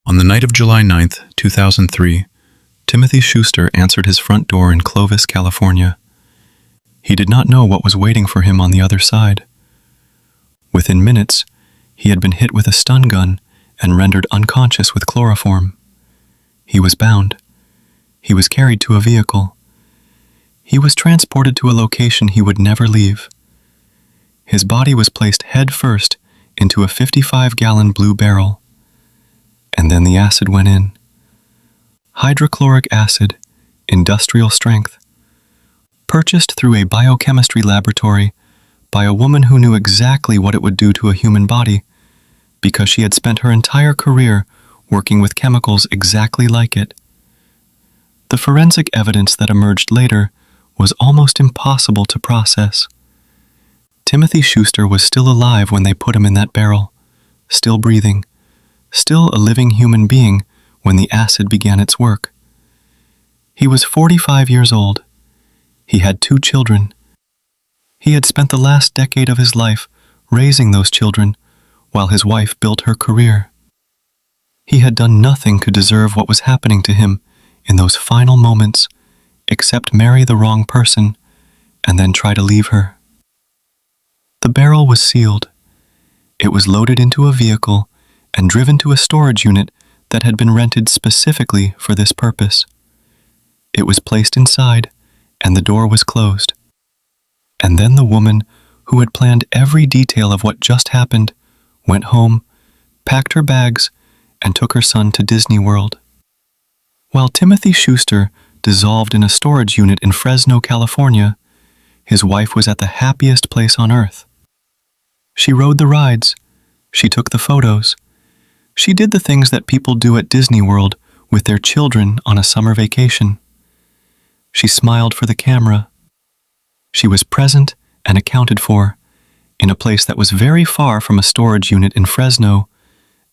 On the night of July 9th, 2003, Timothy Schuster answered his front door in Clovis, California. He did not know what was waiting for him on the other side. Within minutes, he had been hit with a stun gun and rendered unconscious with chloroform. He was bound. He was carried to a vehicle. He was transported to a location he would never leave. His body was placed head first into a 55-gallon blue barrel. And then the acid went in. Hydrochloric acid, industrial strength. Purchased through a biochemistry laboratory by a woman who knew exactly what it would do to a human body because she had spent her entire career working with chemicals exactly like it. The forensic evidence that emerged later was almost impossible to process. Timothy Schuster was still alive when they put him in that barrel, still breathing, still a living human being when the acid began its work. He was 45 years old. He had 2 children. He had spent the last decade of his life raising those children while his wife built her career. He had done nothing to deserve what was happening to him in those final moments except marry the wrong person and then try to leave her. The barrel was sealed. It was loaded into a vehicle and driven to a storage unit that had been rented specifically for this purpose. It was placed inside, and the door was closed. And then the woman, who had planned every detail of what just happened, went home, packed her bags, and took her son to Disney World. While Timothy Schuster dissolved in a storage unit in Fresno, California, his wife was at the happiest place on earth. She rode the rides. She took the photos. She did the things that people do at Disney World with their children on a summer vacation. She smiled for the camera. She was present and accounted for in a place that was very far from a storage unit in Fresno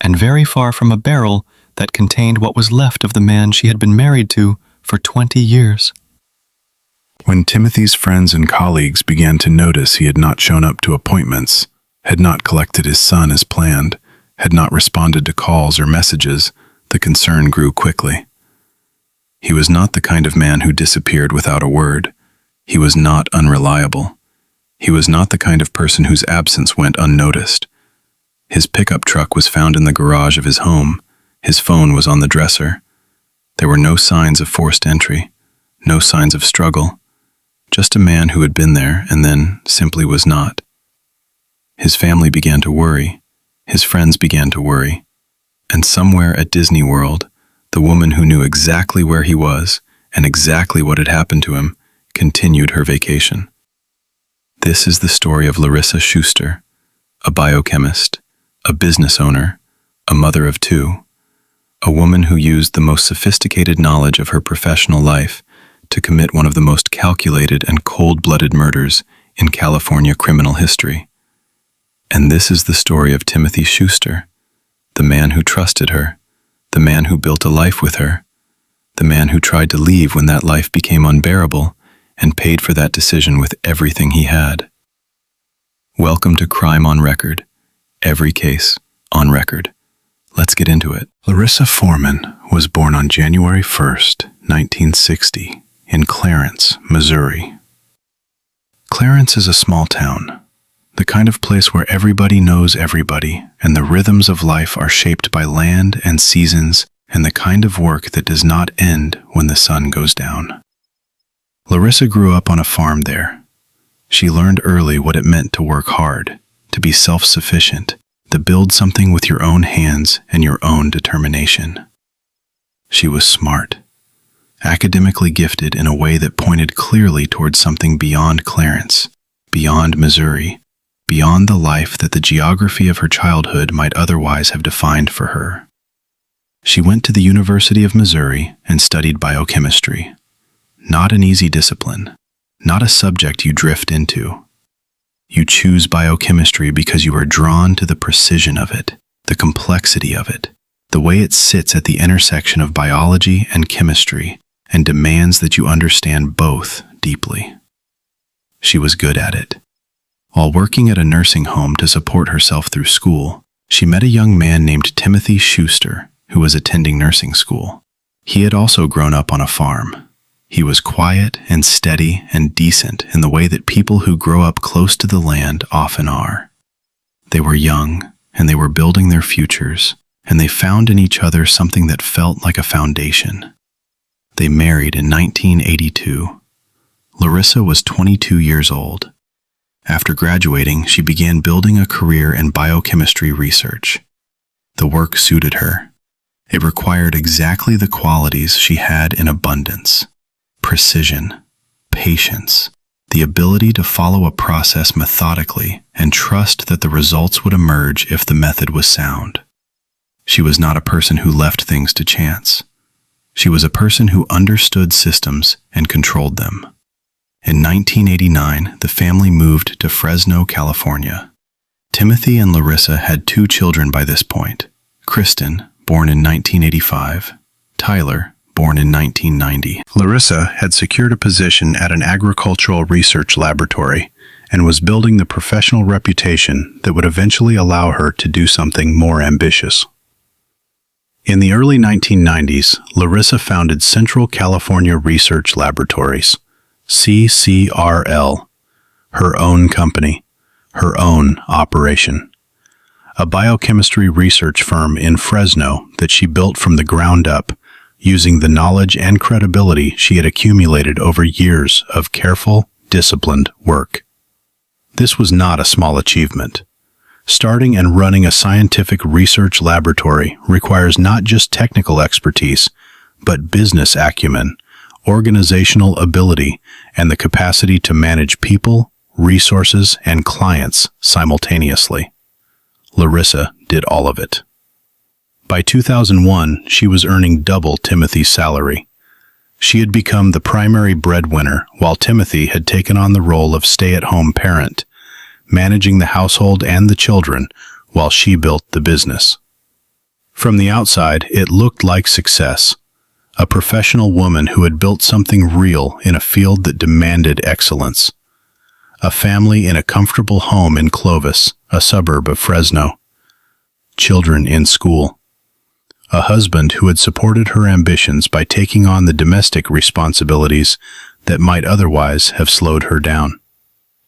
and very far from a barrel that contained what was left of the man she had been married to for 20 years. When Timothy's friends and colleagues began to notice he had not shown up to appointments, had not collected his son as planned, had not responded to calls or messages, the concern grew quickly. He was not the kind of man who disappeared without a word. He was not unreliable. He was not the kind of person whose absence went unnoticed. His pickup truck was found in the garage of his home. His phone was on the dresser. There were no signs of forced entry, no signs of struggle, just a man who had been there and then simply was not. His family began to worry. His friends began to worry. And somewhere at Disney World, the woman who knew exactly where he was and exactly what had happened to him continued her vacation. This is the story of Larissa Schuster, a biochemist, a business owner, a mother of 2, a woman who used the most sophisticated knowledge of her professional life to commit one of the most calculated and cold-blooded murders in California criminal history. And this is the story of Timothy Schuster, the man who trusted her, the man who built a life with her, the man who tried to leave when that life became unbearable and paid for that decision with everything he had. Welcome to Crime on Record. Every case on record. Let's get into it. Larissa Foreman was born on January 1st, 1960, in Clarence, Missouri. Clarence is a small town, the kind of place where everybody knows everybody, and the rhythms of life are shaped by land and seasons and the kind of work that does not end when the sun goes down. Larissa grew up on a farm there. She learned early what it meant to work hard, to be self-sufficient, to build something with your own hands and your own determination. She was smart, academically gifted in a way that pointed clearly towards something beyond Clarence, beyond Missouri, beyond the life that the geography of her childhood might otherwise have defined for her. She went to the University of Missouri and studied biochemistry. Not an easy discipline, not a subject you drift into. You choose biochemistry because you are drawn to the precision of it, the complexity of it, the way it sits at the intersection of biology and chemistry, and demands that you understand both deeply. She was good at it. While working at a nursing home to support herself through school, she met a young man named Timothy Schuster who was attending nursing school. He had also grown up on a farm. He was quiet and steady and decent in the way that people who grow up close to the land often are. They were young, and they were building their futures, and they found in each other something that felt like a foundation. They married in 1982. Larissa was 22 years old. After graduating, she began building a career in biochemistry research. The work suited her. It required exactly the qualities she had in abundance: precision, patience, the ability to follow a process methodically and trust that the results would emerge if the method was sound. She was not a person who left things to chance. She was a person who understood systems and controlled them. In 1989, the family moved to Fresno, California. Timothy and Larissa had 2 children by this point: Kristen, born in 1985, Tyler, born in 1990. Larissa had secured a position at an agricultural research laboratory and was building the professional reputation that would eventually allow her to do something more ambitious. In the early 1990s, Larissa founded Central California Research Laboratories, CCRL, her own company, her own operation, a biochemistry research firm in Fresno that she built from the ground up using the knowledge and credibility she had accumulated over years of careful, disciplined work. This was not a small achievement. Starting and running a scientific research laboratory requires not just technical expertise, but business acumen, organizational ability, and the capacity to manage people, resources, and clients simultaneously. Larissa did all of it. By 2001, she was earning double Timothy's salary. She had become the primary breadwinner, while Timothy had taken on the role of stay-at-home parent, managing the household and the children while she built the business. From the outside, it looked like success. A professional woman who had built something real in a field that demanded excellence. A family in a comfortable home in Clovis, a suburb of Fresno. Children in school. A husband who had supported her ambitions by taking on the domestic responsibilities that might otherwise have slowed her down.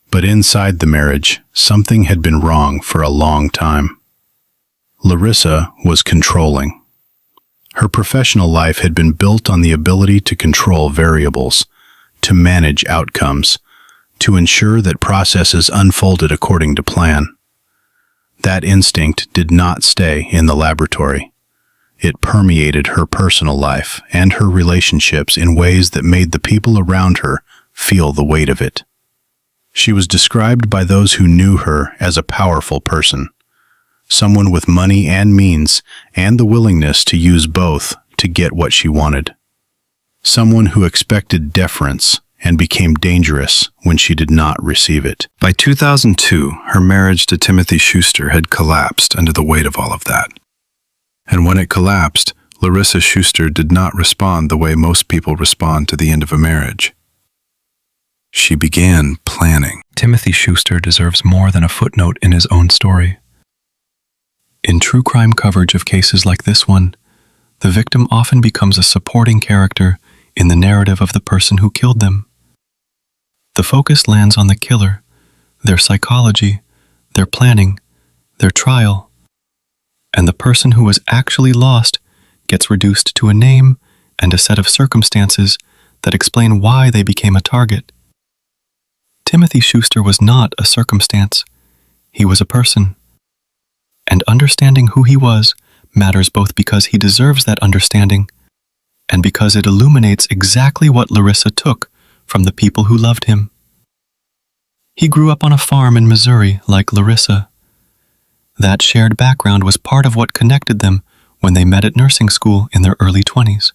But inside the marriage, something had been wrong for a long time. Larissa was controlling. Her professional life had been built on the ability to control variables, to manage outcomes, to ensure that processes unfolded according to plan. That instinct did not stay in the laboratory. It permeated her personal life and her relationships in ways that made the people around her feel the weight of it. She was described by those who knew her as a powerful person, someone with money and means and the willingness to use both to get what she wanted. Someone who expected deference and became dangerous when she did not receive it. By 2002, her marriage to Timothy Schuster had collapsed under the weight of all of that. And when it collapsed, Larissa Schuster did not respond the way most people respond to the end of a marriage. She began planning. Timothy Schuster deserves more than a footnote in his own story. In true crime coverage of cases like this one, the victim often becomes a supporting character in the narrative of the person who killed them. The focus lands on the killer, their psychology, their planning, their trial, and the person who was actually lost gets reduced to a name and a set of circumstances that explain why they became a target. Timothy Schuster was not a circumstance. He was a person. And understanding who he was matters both because he deserves that understanding and because it illuminates exactly what Larissa took from the people who loved him. He grew up on a farm in Missouri like Larissa. That shared background was part of what connected them when they met at nursing school in their early 20s.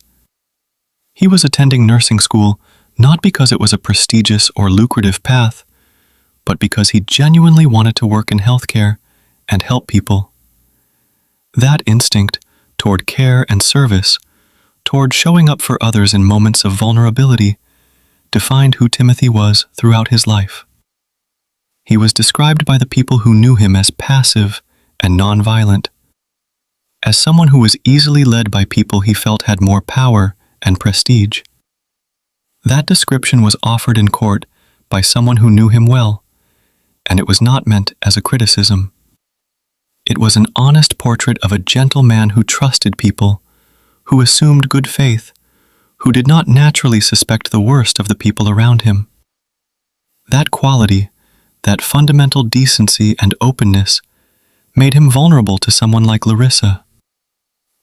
He was attending nursing school not because it was a prestigious or lucrative path, but because he genuinely wanted to work in healthcare and help people. That instinct toward care and service, toward showing up for others in moments of vulnerability, defined who Timothy was throughout his life. He was described by the people who knew him as passive and nonviolent. as someone who was easily led by people he felt had more power and prestige. That description was offered in court by someone who knew him well, and it was not meant as a criticism. It was an honest portrait of a gentle man who trusted people, who assumed good faith, who did not naturally suspect the worst of the people around him. That quality, that fundamental decency and openness, made him vulnerable to someone like Larissa,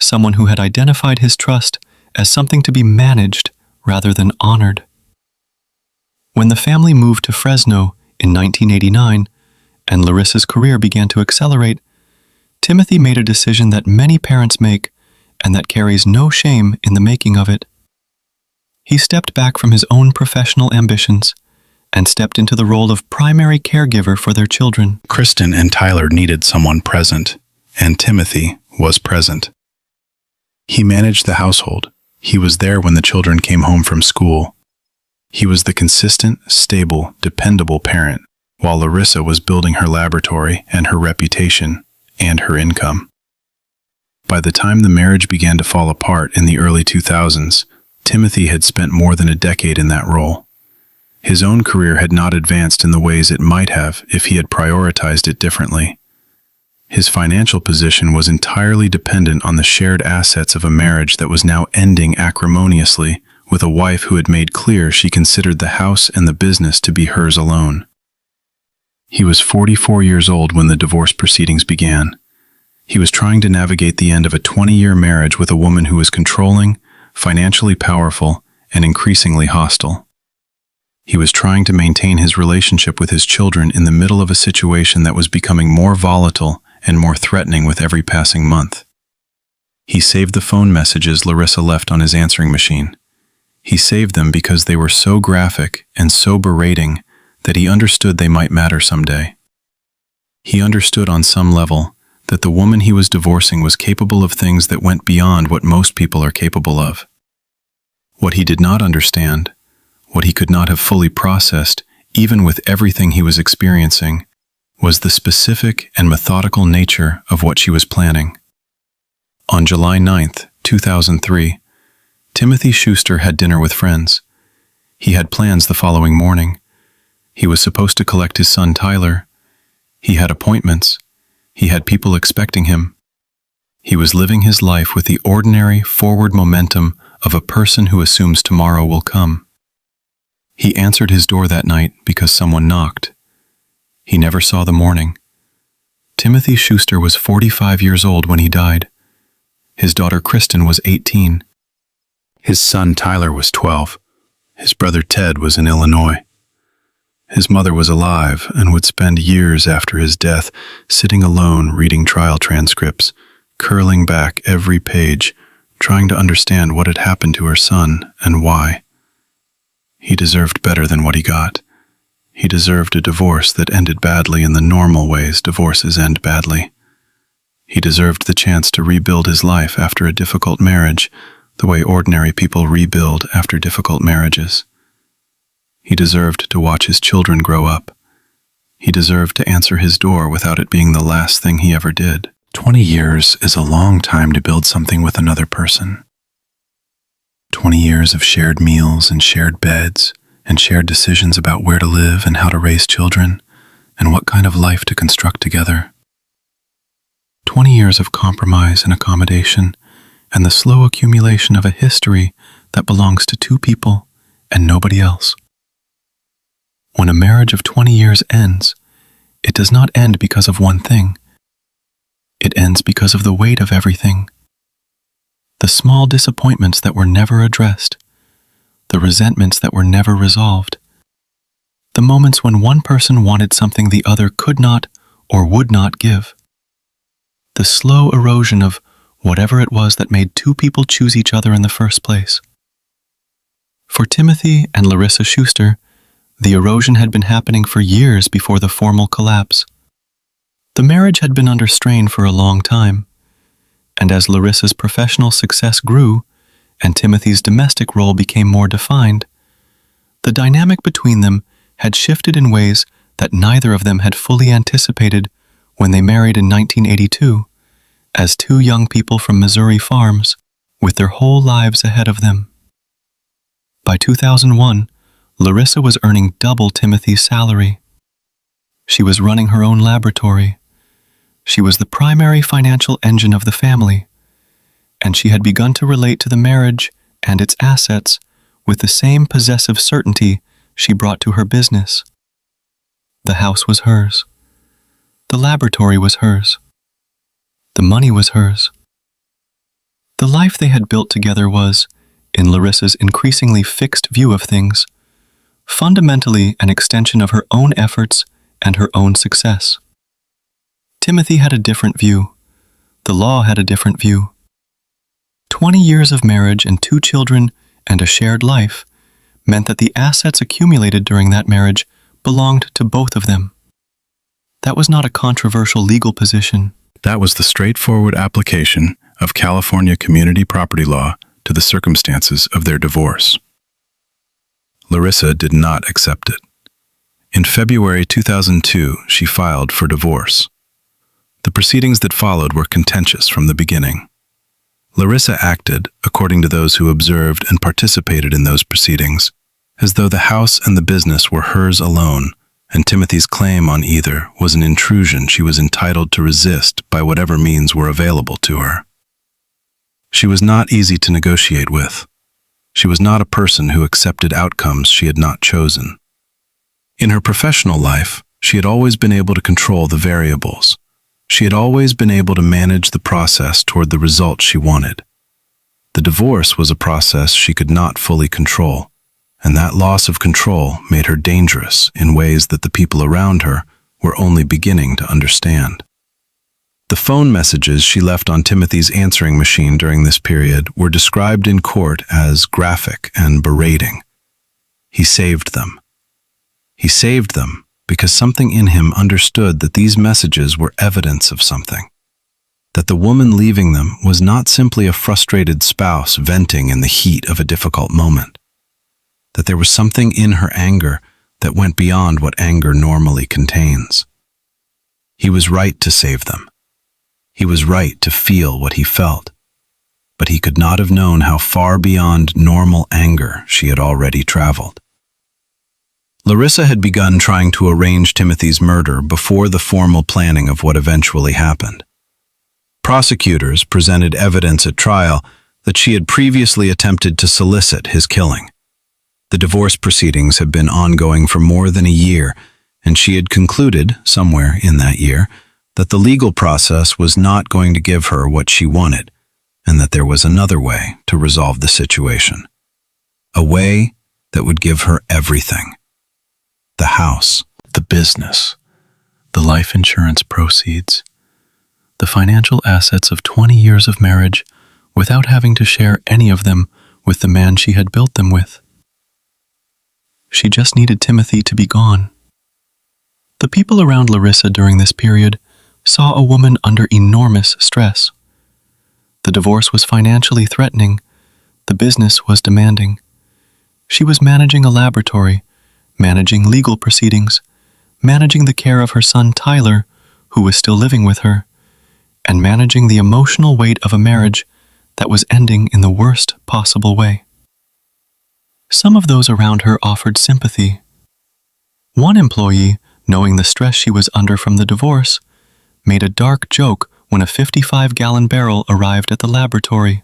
someone who had identified his trust as something to be managed rather than honored. When the family moved to Fresno in 1989 and Larissa's career began to accelerate, Timothy made a decision that many parents make and that carries no shame in the making of it. He stepped back from his own professional ambitions and stepped into the role of primary caregiver for their children. Kristen and Tyler needed someone present, and Timothy was present. He managed the household. He was there when the children came home from school. He was the consistent, stable, dependable parent, while Larissa was building her laboratory and her reputation and her income. By the time the marriage began to fall apart in the early 2000s, Timothy had spent more than a decade in that role. His own career had not advanced in the ways it might have if he had prioritized it differently. His financial position was entirely dependent on the shared assets of a marriage that was now ending acrimoniously with a wife who had made clear she considered the house and the business to be hers alone. He was 44 years old when the divorce proceedings began. He was trying to navigate the end of a 20-year marriage with a woman who was controlling, financially powerful, and increasingly hostile. He was trying to maintain his relationship with his children in the middle of a situation that was becoming more volatile and more threatening with every passing month. He saved the phone messages Larissa left on his answering machine. He saved them because they were so graphic and so berating that he understood they might matter someday. He understood on some level that the woman he was divorcing was capable of things that went beyond what most people are capable of. What he did not understand, what he could not have fully processed, even with everything he was experiencing, was the specific and methodical nature of what she was planning. On July 9th, 2003, Timothy Schuster had dinner with friends. He had plans the following morning. He was supposed to collect his son Tyler. He had appointments. He had people expecting him. He was living his life with the ordinary, forward momentum of a person who assumes tomorrow will come. He answered his door that night because someone knocked. He never saw the morning. Timothy Schuster was 45 years old when he died. His daughter Kristen was 18. His son Tyler was 12. His brother Ted was in Illinois. His mother was alive and would spend years after his death sitting alone reading trial transcripts, curling back every page, trying to understand what had happened to her son and why. He deserved better than what he got. He deserved a divorce that ended badly in the normal ways divorces end badly. He deserved the chance to rebuild his life after a difficult marriage, the way ordinary people rebuild after difficult marriages. He deserved to watch his children grow up. He deserved to answer his door without it being the last thing he ever did. 20 years is a long time to build something with another person. 20 years of shared meals and shared beds and shared decisions about where to live and how to raise children and what kind of life to construct together. 20 years of compromise and accommodation and the slow accumulation of a history that belongs to two people and nobody else. When a marriage of 20 years ends, it does not end because of one thing. It ends because of the weight of everything. The small disappointments that were never addressed, the resentments that were never resolved, the moments when one person wanted something the other could not or would not give, the slow erosion of whatever it was that made two people choose each other in the first place. For Timothy and Larissa Schuster, the erosion had been happening for years before the formal collapse. The marriage had been under strain for a long time, and as Larissa's professional success grew and Timothy's domestic role became more defined, the dynamic between them had shifted in ways that neither of them had fully anticipated when they married in 1982, as two young people from Missouri farms with their whole lives ahead of them. By 2001, Larissa was earning double Timothy's salary. She was running her own laboratory. She was the primary financial engine of the family, and she had begun to relate to the marriage and its assets with the same possessive certainty she brought to her business. The house was hers. The laboratory was hers. The money was hers. The life they had built together was, in Larissa's increasingly fixed view of things, fundamentally an extension of her own efforts and her own success. Timothy had a different view. The law had a different view. 20 years of marriage and 2 children and a shared life meant that the assets accumulated during that marriage belonged to both of them. That was not a controversial legal position. That was the straightforward application of California community property law to the circumstances of their divorce. Larissa did not accept it. In February 2002, she filed for divorce. The proceedings that followed were contentious from the beginning. Larissa acted, according to those who observed and participated in those proceedings, as though the house and the business were hers alone, and Timothy's claim on either was an intrusion she was entitled to resist by whatever means were available to her. She was not easy to negotiate with. She was not a person who accepted outcomes she had not chosen. In her professional life, she had always been able to control the variables. She had always been able to manage the process toward the result she wanted. The divorce was a process she could not fully control, and that loss of control made her dangerous in ways that the people around her were only beginning to understand. The phone messages she left on Timothy's answering machine during this period were described in court as graphic and berating. He saved them. He saved them because something in him understood that these messages were evidence of something, that the woman leaving them was not simply a frustrated spouse venting in the heat of a difficult moment, that there was something in her anger that went beyond what anger normally contains. He was right to save them. He was right to feel what he felt, but he could not have known how far beyond normal anger she had already traveled. Larissa had begun trying to arrange Timothy's murder before the formal planning of what eventually happened. Prosecutors presented evidence at trial that she had previously attempted to solicit his killing. The divorce proceedings had been ongoing for more than a year, and she had concluded, somewhere in that year, that the legal process was not going to give her what she wanted, and that there was another way to resolve the situation. A way that would give her everything. The house, the business, the life insurance proceeds, the financial assets of 20 years of marriage without having to share any of them with the man she had built them with. She just needed Timothy to be gone. The people around Larissa during this period saw a woman under enormous stress. The divorce was financially threatening. The business was demanding. She was managing a laboratory, managing legal proceedings, managing the care of her son Tyler, who was still living with her, and managing the emotional weight of a marriage that was ending in the worst possible way. Some of those around her offered sympathy. One employee, knowing the stress she was under from the divorce, made a dark joke when a 55-gallon barrel arrived at the laboratory.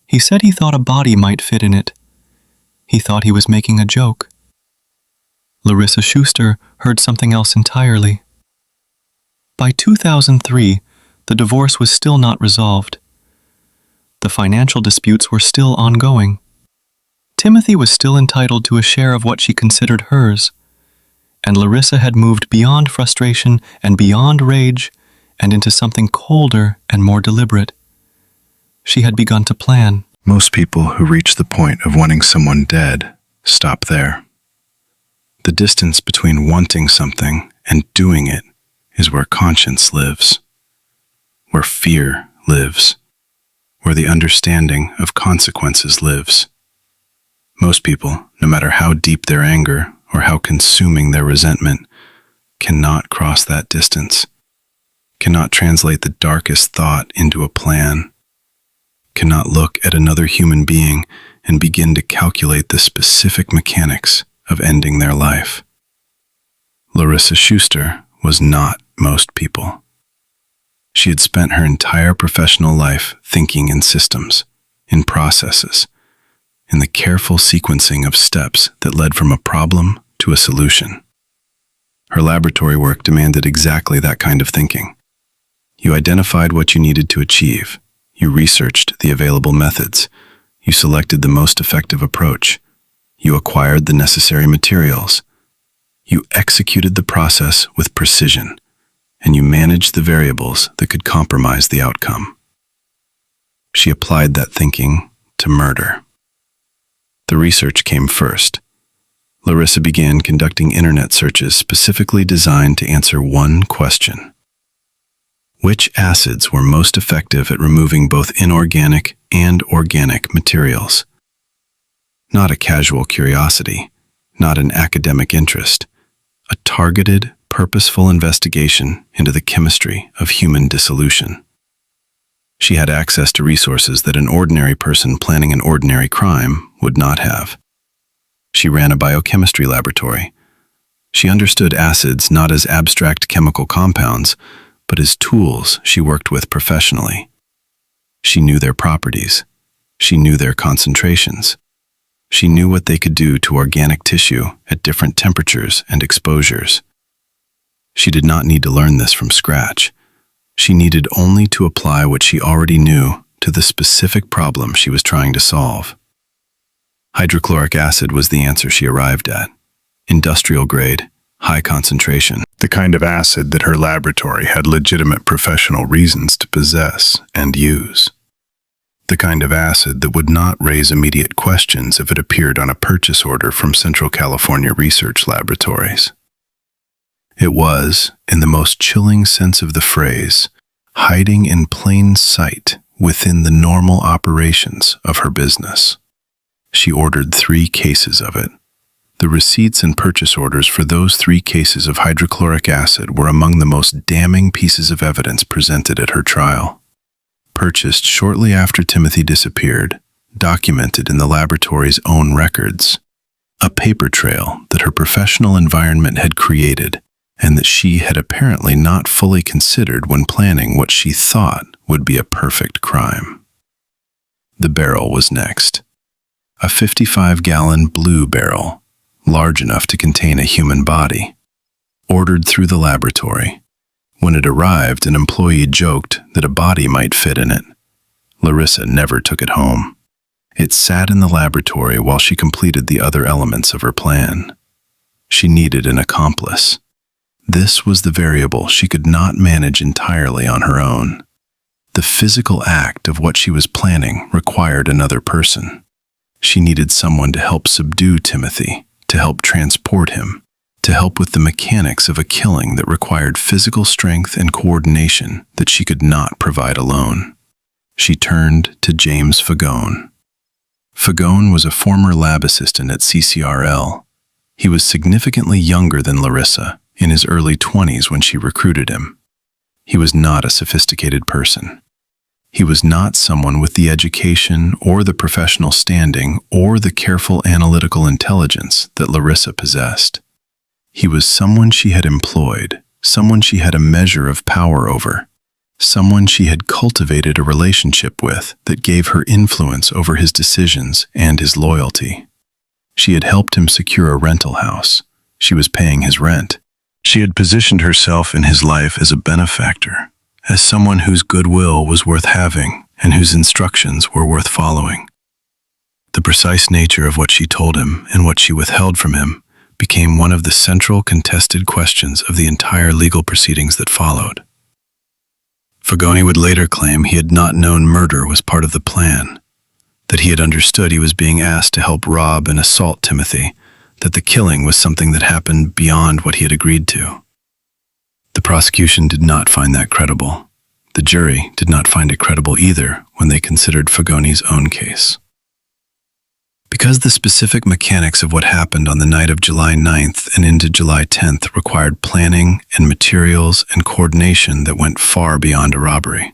He said he thought a body might fit in it. He thought he was making a joke. Larissa Schuster heard something else entirely. By 2003, the divorce was still not resolved. The financial disputes were still ongoing. Timothy was still entitled to a share of what she considered hers, and Larissa had moved beyond frustration and beyond rage and into something colder and more deliberate. She had begun to plan. Most people who reach the point of wanting someone dead stop there. The distance between wanting something and doing it is where conscience lives, where fear lives, where the understanding of consequences lives. Most people, no matter how deep their anger or how consuming their resentment, cannot cross that distance, cannot translate the darkest thought into a plan, cannot look at another human being and begin to calculate the specific mechanics of ending their life. Larissa Schuster was not most people. She had spent her entire professional life thinking in systems, in processes, in the careful sequencing of steps that led from a problem to a solution. Her laboratory work demanded exactly that kind of thinking. You identified what you needed to achieve. You researched the available methods. You selected the most effective approach. You acquired the necessary materials. You executed the process with precision, and you managed the variables that could compromise the outcome. She applied that thinking to murder. The research came first. Larissa began conducting internet searches specifically designed to answer one question: which acids were most effective at removing both inorganic and organic materials? Not a casual curiosity, not an academic interest, a targeted, purposeful investigation into the chemistry of human dissolution. She had access to resources that an ordinary person planning an ordinary crime would not have. She ran a biochemistry laboratory. She understood acids not as abstract chemical compounds, but as tools she worked with professionally. She knew their properties. She knew their concentrations. She knew what they could do to organic tissue at different temperatures and exposures. She did not need to learn this from scratch. She needed only to apply what she already knew to the specific problem she was trying to solve. Hydrochloric acid was the answer she arrived at. Industrial grade, high concentration. The kind of acid that her laboratory had legitimate professional reasons to possess and use. The kind of acid that would not raise immediate questions if it appeared on a purchase order from Central California Research Laboratories. It was, in the most chilling sense of the phrase, hiding in plain sight within the normal operations of her business. She ordered 3 cases of it. The receipts and purchase orders for those 3 cases of hydrochloric acid were among the most damning pieces of evidence presented at her trial. Purchased shortly after Timothy disappeared, documented in the laboratory's own records, a paper trail that her professional environment had created and that she had apparently not fully considered when planning what she thought would be a perfect crime. The barrel was next. A 55-gallon blue barrel, large enough to contain a human body, ordered through the laboratory. When it arrived, an employee joked that a body might fit in it. Larissa never took it home. It sat in the laboratory while she completed the other elements of her plan. She needed an accomplice. This was the variable she could not manage entirely on her own. The physical act of what she was planning required another person. She needed someone to help subdue Timothy, to help transport him, to help with the mechanics of a killing that required physical strength and coordination that she could not provide alone. She turned to James Fagone. Fagone was a former lab assistant at CCRL. He was significantly younger than Larissa, in his early 20s when she recruited him. He was not a sophisticated person. He was not someone with the education or the professional standing or the careful analytical intelligence that Larissa possessed. He was someone she had employed, someone she had a measure of power over, someone she had cultivated a relationship with that gave her influence over his decisions and his loyalty. She had helped him secure a rental house. She was paying his rent. She had positioned herself in his life as a benefactor, as someone whose goodwill was worth having and whose instructions were worth following. The precise nature of what she told him and what she withheld from him became one of the central contested questions of the entire legal proceedings that followed. Fagone would later claim he had not known murder was part of the plan, that he had understood he was being asked to help rob and assault Timothy, that the killing was something that happened beyond what he had agreed to. The prosecution did not find that credible. The jury did not find it credible either when they considered Fagone's own case. Because the specific mechanics of what happened on the night of July 9th and into July 10th required planning and materials and coordination that went far beyond a robbery.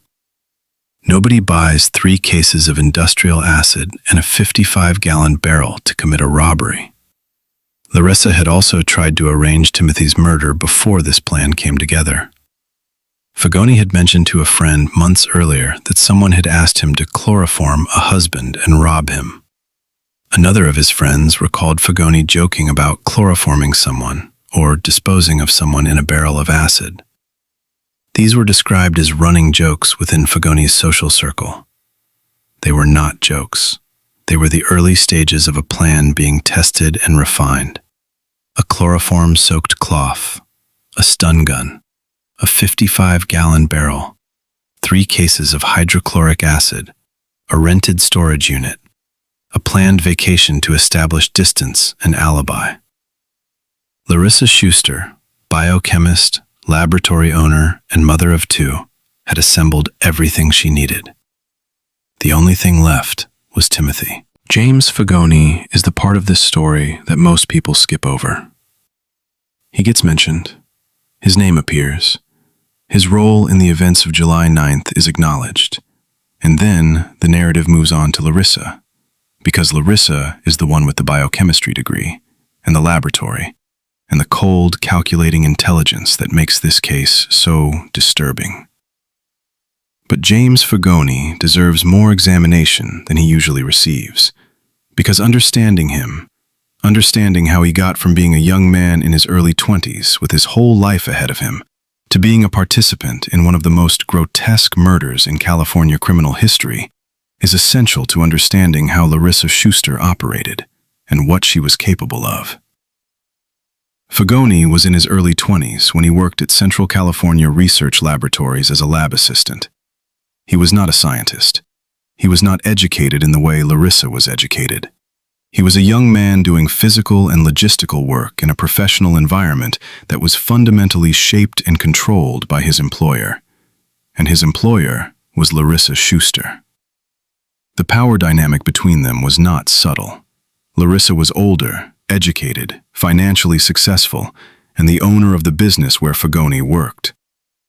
Nobody buys 3 cases of industrial acid and a 55-gallon barrel to commit a robbery. Larissa had also tried to arrange Timothy's murder before this plan came together. Fagone had mentioned to a friend months earlier that someone had asked him to chloroform a husband and rob him. Another of his friends recalled Fagone joking about chloroforming someone or disposing of someone in a barrel of acid. These were described as running jokes within Fagone's social circle. They were not jokes. They were the early stages of a plan being tested and refined. A chloroform-soaked cloth, a stun gun, a 55-gallon barrel, 3 cases of hydrochloric acid, a rented storage unit, a planned vacation to establish distance and alibi. Larissa Schuster, biochemist, laboratory owner, and mother of 2, had assembled everything she needed. The only thing left was Timothy. James Fagone is the part of this story that most people skip over. He gets mentioned. His name appears. His role in the events of July 9th is acknowledged. And then the narrative moves on to Larissa, because Larissa is the one with the biochemistry degree, and the laboratory, and the cold, calculating intelligence that makes this case so disturbing. But James Fagone deserves more examination than he usually receives, because understanding him, understanding how he got from being a young man in his early 20s with his whole life ahead of him, to being a participant in one of the most grotesque murders in California criminal history, is essential to understanding how Larissa Schuster operated and what she was capable of. Fagone was in his early 20s when he worked at Central California Research Laboratories as a lab assistant. He was not a scientist. He was not educated in the way Larissa was educated. He was a young man doing physical and logistical work in a professional environment that was fundamentally shaped and controlled by his employer. And his employer was Larissa Schuster. The power dynamic between them was not subtle. Larissa was older, educated, financially successful, and the owner of the business where Fagone worked.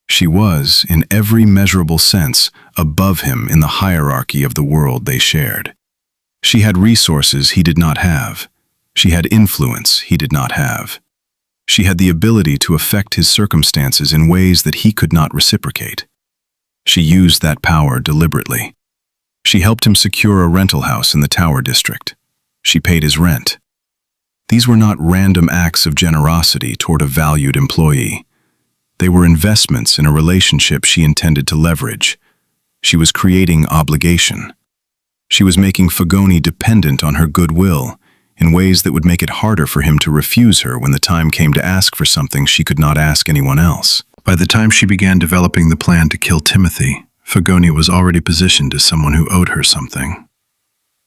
She was, in every measurable sense, above him in the hierarchy of the world they shared. She had resources he did not have. She had influence he did not have. She had the ability to affect his circumstances in ways that he could not reciprocate. She used that power deliberately. She helped him secure a rental house in the Tower District. She paid his rent. These were not random acts of generosity toward a valued employee. They were investments in a relationship she intended to leverage. She was creating obligation. She was making Fagone dependent on her goodwill in ways that would make it harder for him to refuse her when the time came to ask for something she could not ask anyone else. By the time she began developing the plan to kill Timothy, Fagone was already positioned as someone who owed her something.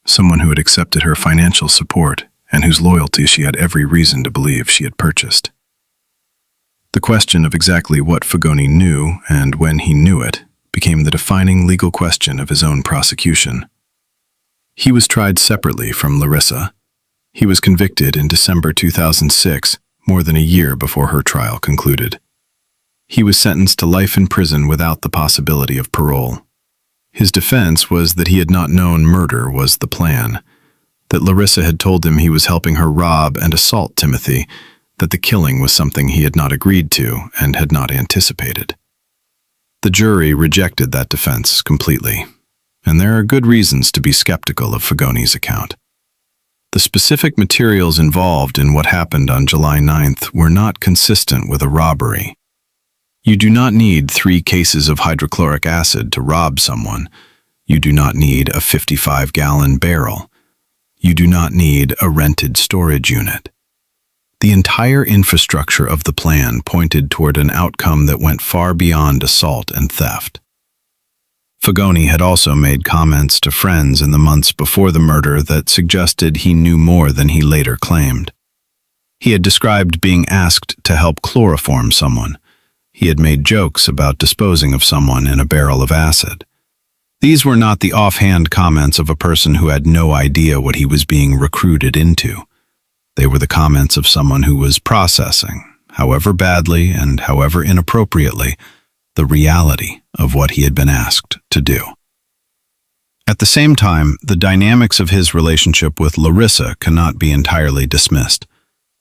Someone who had accepted her financial support and whose loyalty she had every reason to believe she had purchased. The question of exactly what Fagone knew and when he knew it became the defining legal question of his own prosecution. He was tried separately from Larissa. He was convicted in December 2006, more than a year before her trial concluded. He was sentenced to life in prison without the possibility of parole. His defense was that he had not known murder was the plan, that Larissa had told him he was helping her rob and assault Timothy, that the killing was something he had not agreed to and had not anticipated. The jury rejected that defense completely, and there are good reasons to be skeptical of Fagone's account. The specific materials involved in what happened on July 9th were not consistent with a robbery. You do not need 3 cases of hydrochloric acid to rob someone. You do not need a 55-gallon barrel. You do not need a rented storage unit. The entire infrastructure of the plan pointed toward an outcome that went far beyond assault and theft. Fagone had also made comments to friends in the months before the murder that suggested he knew more than he later claimed. He had described being asked to help chloroform someone. He had made jokes about disposing of someone in a barrel of acid. These were not the offhand comments of a person who had no idea what he was being recruited into. They were the comments of someone who was processing, however badly and however inappropriately, the reality of what he had been asked to do. At the same time, the dynamics of his relationship with Larissa cannot be entirely dismissed.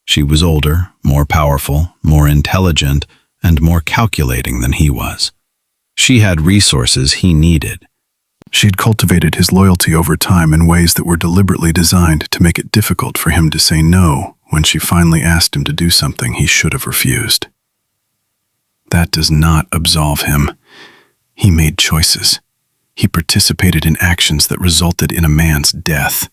She was older, more powerful, more intelligent, and more calculating than he was. She had resources he needed. She had cultivated his loyalty over time in ways that were deliberately designed to make it difficult for him to say no when she finally asked him to do something he should have refused. That does not absolve him. He made choices. He participated in actions that resulted in a man's death.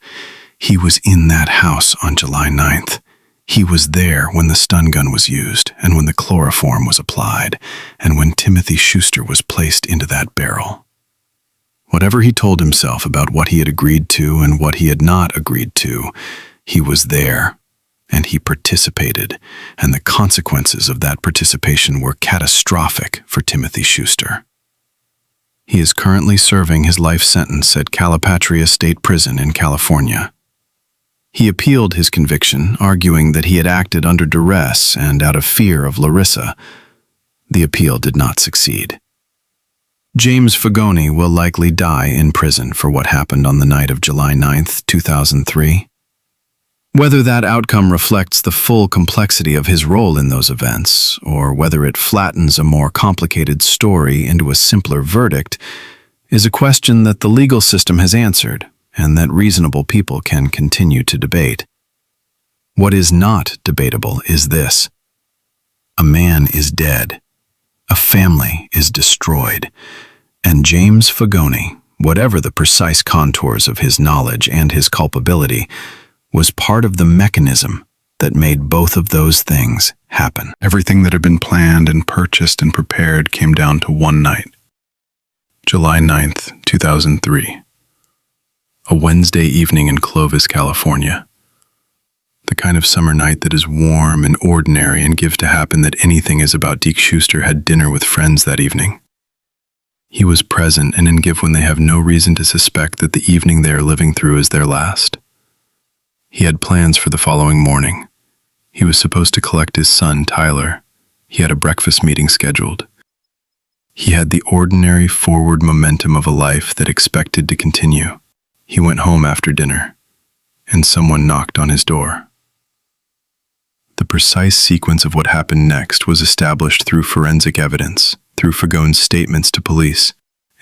He was in that house on July 9th. He was there when the stun gun was used, and when the chloroform was applied, and when Timothy Schuster was placed into that barrel. Whatever he told himself about what he had agreed to and what he had not agreed to, he was there, and he participated, and the consequences of that participation were catastrophic for Timothy Schuster. He is currently serving his life sentence at Calipatria State Prison in California. He appealed his conviction, arguing that he had acted under duress and out of fear of Larissa. The appeal did not succeed. James Fagone will likely die in prison for what happened on the night of July 9th, 2003. Whether that outcome reflects the full complexity of his role in those events, or whether it flattens a more complicated story into a simpler verdict, is a question that the legal system has answered, and that reasonable people can continue to debate. What is not debatable is this: a man is dead, a family is destroyed, and James Fagone, whatever the precise contours of his knowledge and his culpability, was part of the mechanism that made both of those things happen. Everything that had been planned and purchased and prepared came down to one night. July 9th, 2003. A Wednesday evening in Clovis, California. The kind of summer night that is warm and ordinary and gives to happen that anything is about. Deke Schuster had dinner with friends that evening. He was present and in give when they have no reason to suspect that the evening they are living through is their last. He had plans for the following morning. He was supposed to collect his son, Tyler. He had a breakfast meeting scheduled. He had the ordinary forward momentum of a life that expected to continue. He went home after dinner, and someone knocked on his door. The precise sequence of what happened next was established through forensic evidence, through Fagone's statements to police,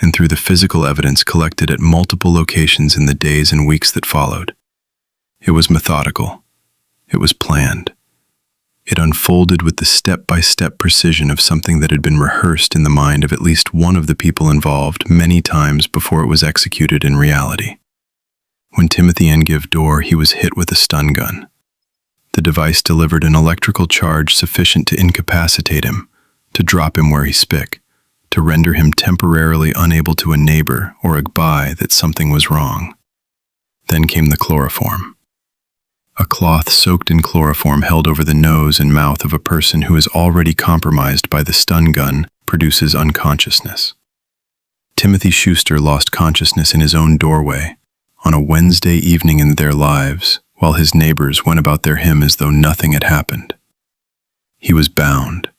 and through the physical evidence collected at multiple locations in the days and weeks that followed. It was methodical. It was planned. It unfolded with the step-by-step precision of something that had been rehearsed in the mind of at least one of the people involved many times before it was executed in reality. When Timothy gave door, he was hit with a stun gun. The device delivered an electrical charge sufficient to incapacitate him, to drop him where he spick, to render him temporarily unable to neighbor or agbuy that something was wrong. Then came the chloroform. A cloth soaked in chloroform held over the nose and mouth of a person who is already compromised by the stun gun produces unconsciousness. Timothy Schuster lost consciousness in his own doorway on a Wednesday evening in their lives, while his neighbors went about their hymn as though nothing had happened. He was bound.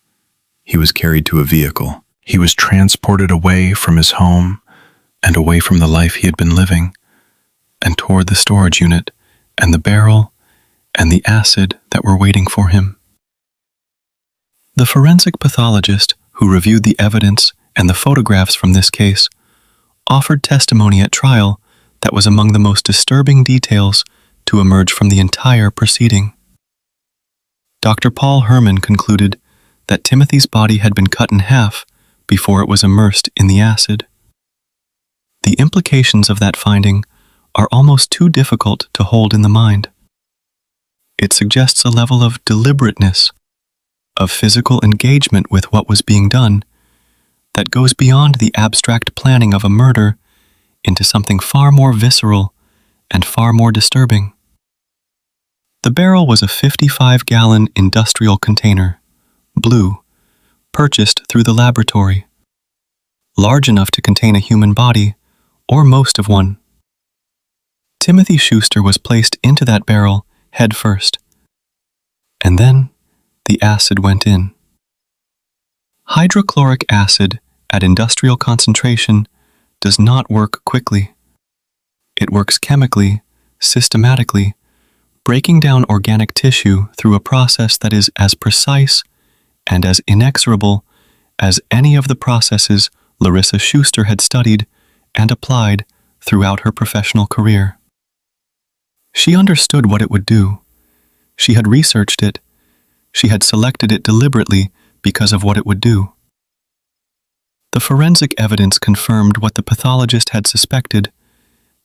He was carried to a vehicle. He was transported away from his home and away from the life he had been living, and toward the storage unit and the barrel and the acid that were waiting for him. The forensic pathologist who reviewed the evidence and the photographs from this case offered testimony at trial that was among the most disturbing details to emerge from the entire proceeding. Dr. Paul Herman concluded that Timothy's body had been cut in half before it was immersed in the acid. The implications of that finding are almost too difficult to hold in the mind. It suggests a level of deliberateness, of physical engagement with what was being done, that goes beyond the abstract planning of a murder into something far more visceral and far more disturbing. The barrel was a 55-gallon industrial container, blue, purchased through the laboratory, large enough to contain a human body, or most of one. Timothy Schuster was placed into that barrel head first, and then the acid went in. Hydrochloric acid at industrial concentration does not work quickly. It works chemically, systematically, breaking down organic tissue through a process that is as precise and as inexorable as any of the processes Larissa Schuster had studied and applied throughout her professional career. She understood what it would do. She had researched it. She had selected it deliberately because of what it would do. The forensic evidence confirmed what the pathologist had suspected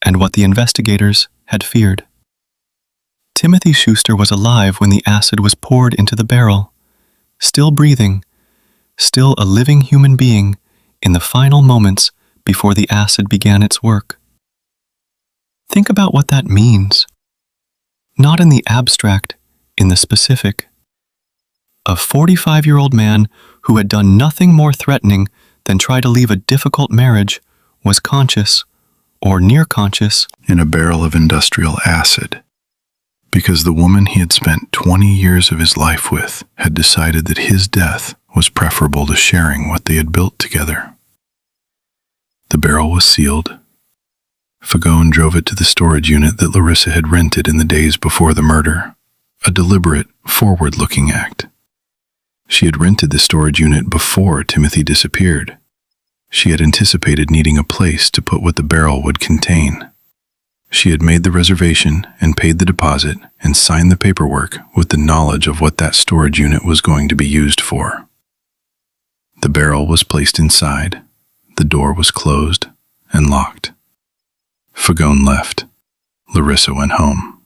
and what the investigators had feared. Timothy Schuster was alive when the acid was poured into the barrel, still breathing, still a living human being in the final moments before the acid began its work. Think about what that means. Not in the abstract, in the specific. A 45-year-old man who had done nothing more threatening than try to leave a difficult marriage was conscious, or near conscious, in a barrel of industrial acid, because the woman he had spent 20 years of his life with had decided that his death was preferable to sharing what they had built together. The barrel was sealed. Fagone drove it to the storage unit that Larissa had rented in the days before the murder, a deliberate, forward-looking act. She had rented the storage unit before Timothy disappeared. She had anticipated needing a place to put what the barrel would contain. She had made the reservation and paid the deposit and signed the paperwork with the knowledge of what that storage unit was going to be used for. The barrel was placed inside, the door was closed and locked. Fagone left. Larissa went home.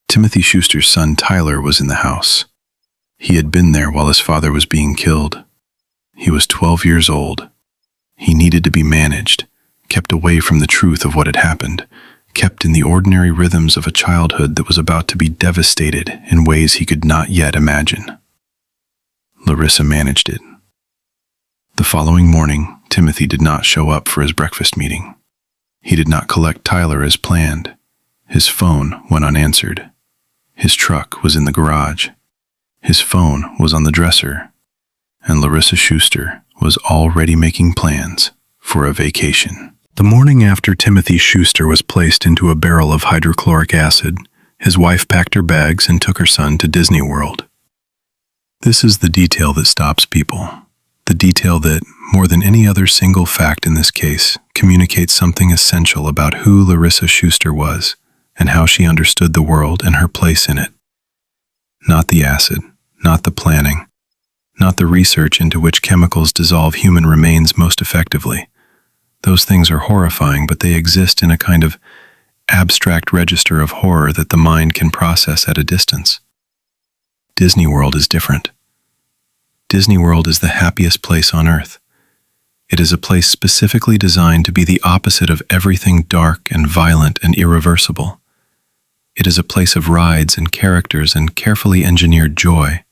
Timothy Schuster's son Tyler was in the house. He had been there while his father was being killed. He was 12 years old. He needed to be managed, kept away from the truth of what had happened, kept in the ordinary rhythms of a childhood that was about to be devastated in ways he could not yet imagine. Larissa managed it. The following morning, Timothy did not show up for his breakfast meeting. He did not collect Tyler as planned. His phone went unanswered. His truck was in the garage. His phone was on the dresser, and Larissa Schuster was already making plans for a vacation. The morning after Timothy Schuster was placed into a barrel of hydrochloric acid, his wife packed her bags and took her son to Disney World. This is the detail that stops people, the detail that, more than any other single fact in this case, communicates something essential about who Larissa Schuster was and how she understood the world and her place in it. Not the acid, not the planning, not the research into which chemicals dissolve human remains most effectively. Those things are horrifying, but they exist in a kind of abstract register of horror that the mind can process at a distance. Disney World is different. Disney World is the happiest place on earth. It is a place specifically designed to be the opposite of everything dark and violent and irreversible. It is a place of rides and characters and carefully engineered joy.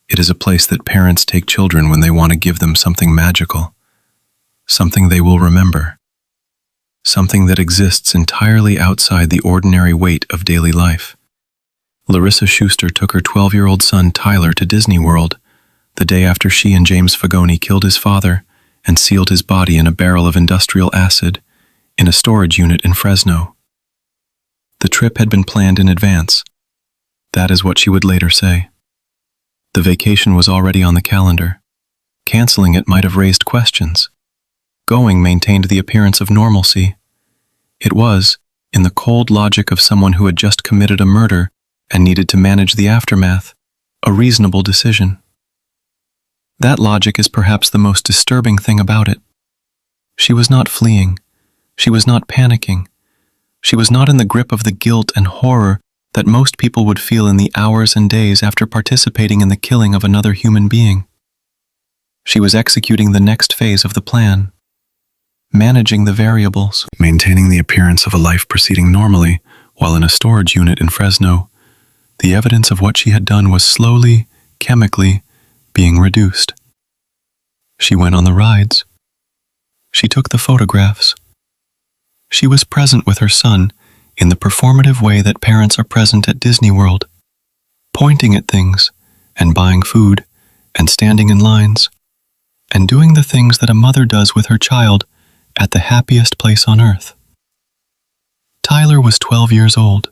It is a place that parents take children when they want to give them something magical, something they will remember, something that exists entirely outside the ordinary weight of daily life. Larissa Schuster took her 12-year-old son Tyler to Disney World the day after she and James Fagone killed his father and sealed his body in a barrel of industrial acid in a storage unit in Fresno. The trip had been planned in advance. That is what she would later say. The vacation was already on the calendar. Canceling it might have raised questions. Going maintained the appearance of normalcy. It was, in the cold logic of someone who had just committed a murder and needed to manage the aftermath, a reasonable decision. That logic is perhaps the most disturbing thing about it. She was not fleeing. She was not panicking. She was not in the grip of the guilt and horror that most people would feel in the hours and days after participating in the killing of another human being. She was executing the next phase of the plan, managing the variables, maintaining the appearance of a life proceeding normally while in a storage unit in Fresno. The evidence of what she had done was slowly, chemically, being reduced. She went on the rides. She took the photographs. She was present with her son in the performative way that parents are present at Disney World, pointing at things and buying food and standing in lines and doing the things that a mother does with her child at the happiest place on earth. Tyler was 12 years old.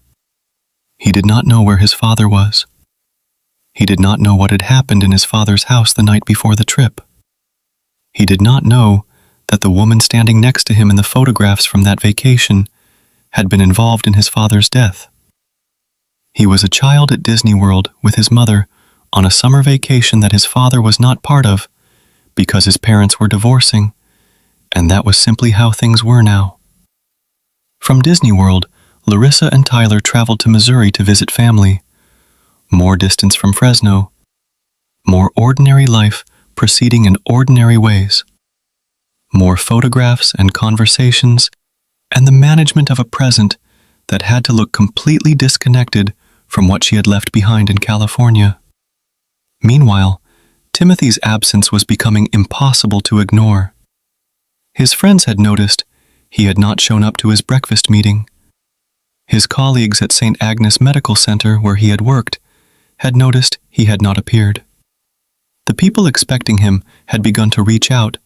He did not know where his father was. He did not know what had happened in his father's house the night before the trip. He did not know that the woman standing next to him in the photographs from that vacation had been involved in his father's death. He was a child at Disney World with his mother on a summer vacation that his father was not part of because his parents were divorcing, and that was simply how things were now. From Disney World, Larissa and Tyler traveled to Missouri to visit family. More distance from Fresno. More ordinary life proceeding in ordinary ways. More photographs and conversations, and the management of a present that had to look completely disconnected from what she had left behind in California. Meanwhile, Timothy's absence was becoming impossible to ignore. His friends had noticed he had not shown up to his breakfast meeting. His colleagues at St. Agnes Medical Center, where he had worked, had noticed he had not appeared. The people expecting him had begun to reach out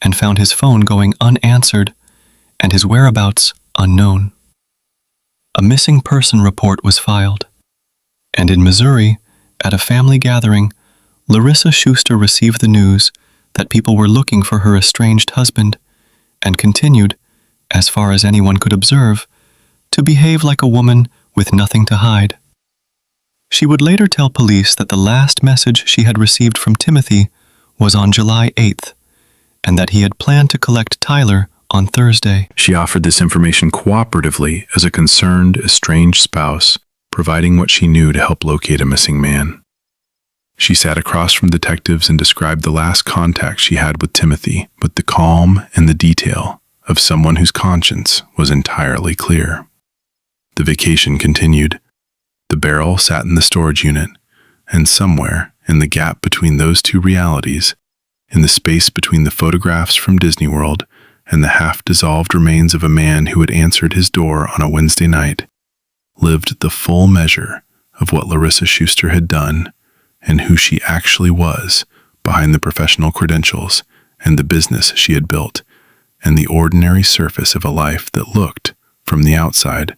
and found his phone going unanswered and his whereabouts unknown. A missing person report was filed, and in Missouri, at a family gathering, Larissa Schuster received the news that people were looking for her estranged husband and continued, as far as anyone could observe, to behave like a woman with nothing to hide. She would later tell police that the last message she had received from Timothy was on July 8th, and that he had planned to collect Tyler on Thursday. She offered this information cooperatively as a concerned, estranged spouse, providing what she knew to help locate a missing man. She sat across from detectives and described the last contact she had with Timothy with the calm and the detail of someone whose conscience was entirely clear. The vacation continued. The barrel sat in the storage unit, and somewhere in the gap between those two realities, in the space between the photographs from Disney World and the half-dissolved remains of a man who had answered his door on a Wednesday night, lived the full measure of what Larissa Schuster had done and who she actually was behind the professional credentials and the business she had built and the ordinary surface of a life that looked, from the outside,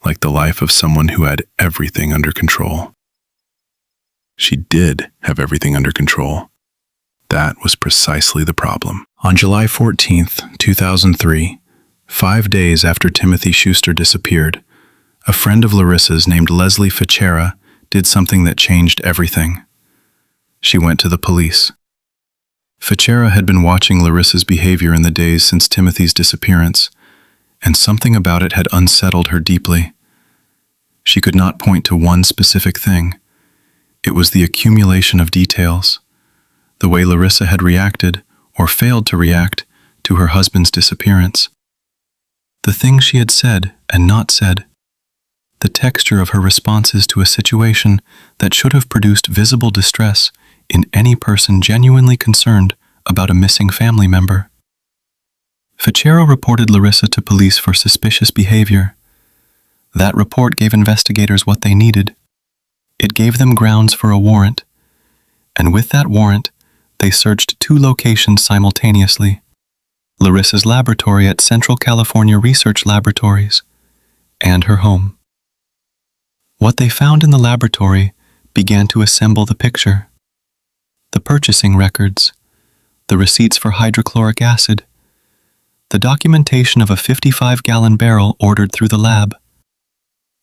like the life of someone who had everything under control. She did have everything under control. That was precisely the problem. On July 14th, 2003, 5 days after Timothy Schuster disappeared, a friend of Larissa's named Leslie Fichera did something that changed everything. She went to the police. Fichera had been watching Larissa's behavior in the days since Timothy's disappearance, and something about it had unsettled her deeply. She could not point to one specific thing. It was the accumulation of details, the way Larissa had reacted or failed to react to her husband's disappearance, the things she had said and not said, the texture of her responses to a situation that should have produced visible distress in any person genuinely concerned about a missing family member. Fichera reported Larissa to police for suspicious behavior. That report gave investigators what they needed. It gave them grounds for a warrant, and with that warrant, they searched 2 locations simultaneously: Larissa's laboratory at Central California Research Laboratories and her home. What they found in the laboratory began to assemble the picture: the purchasing records, the receipts for hydrochloric acid, the documentation of a 55-gallon barrel ordered through the lab,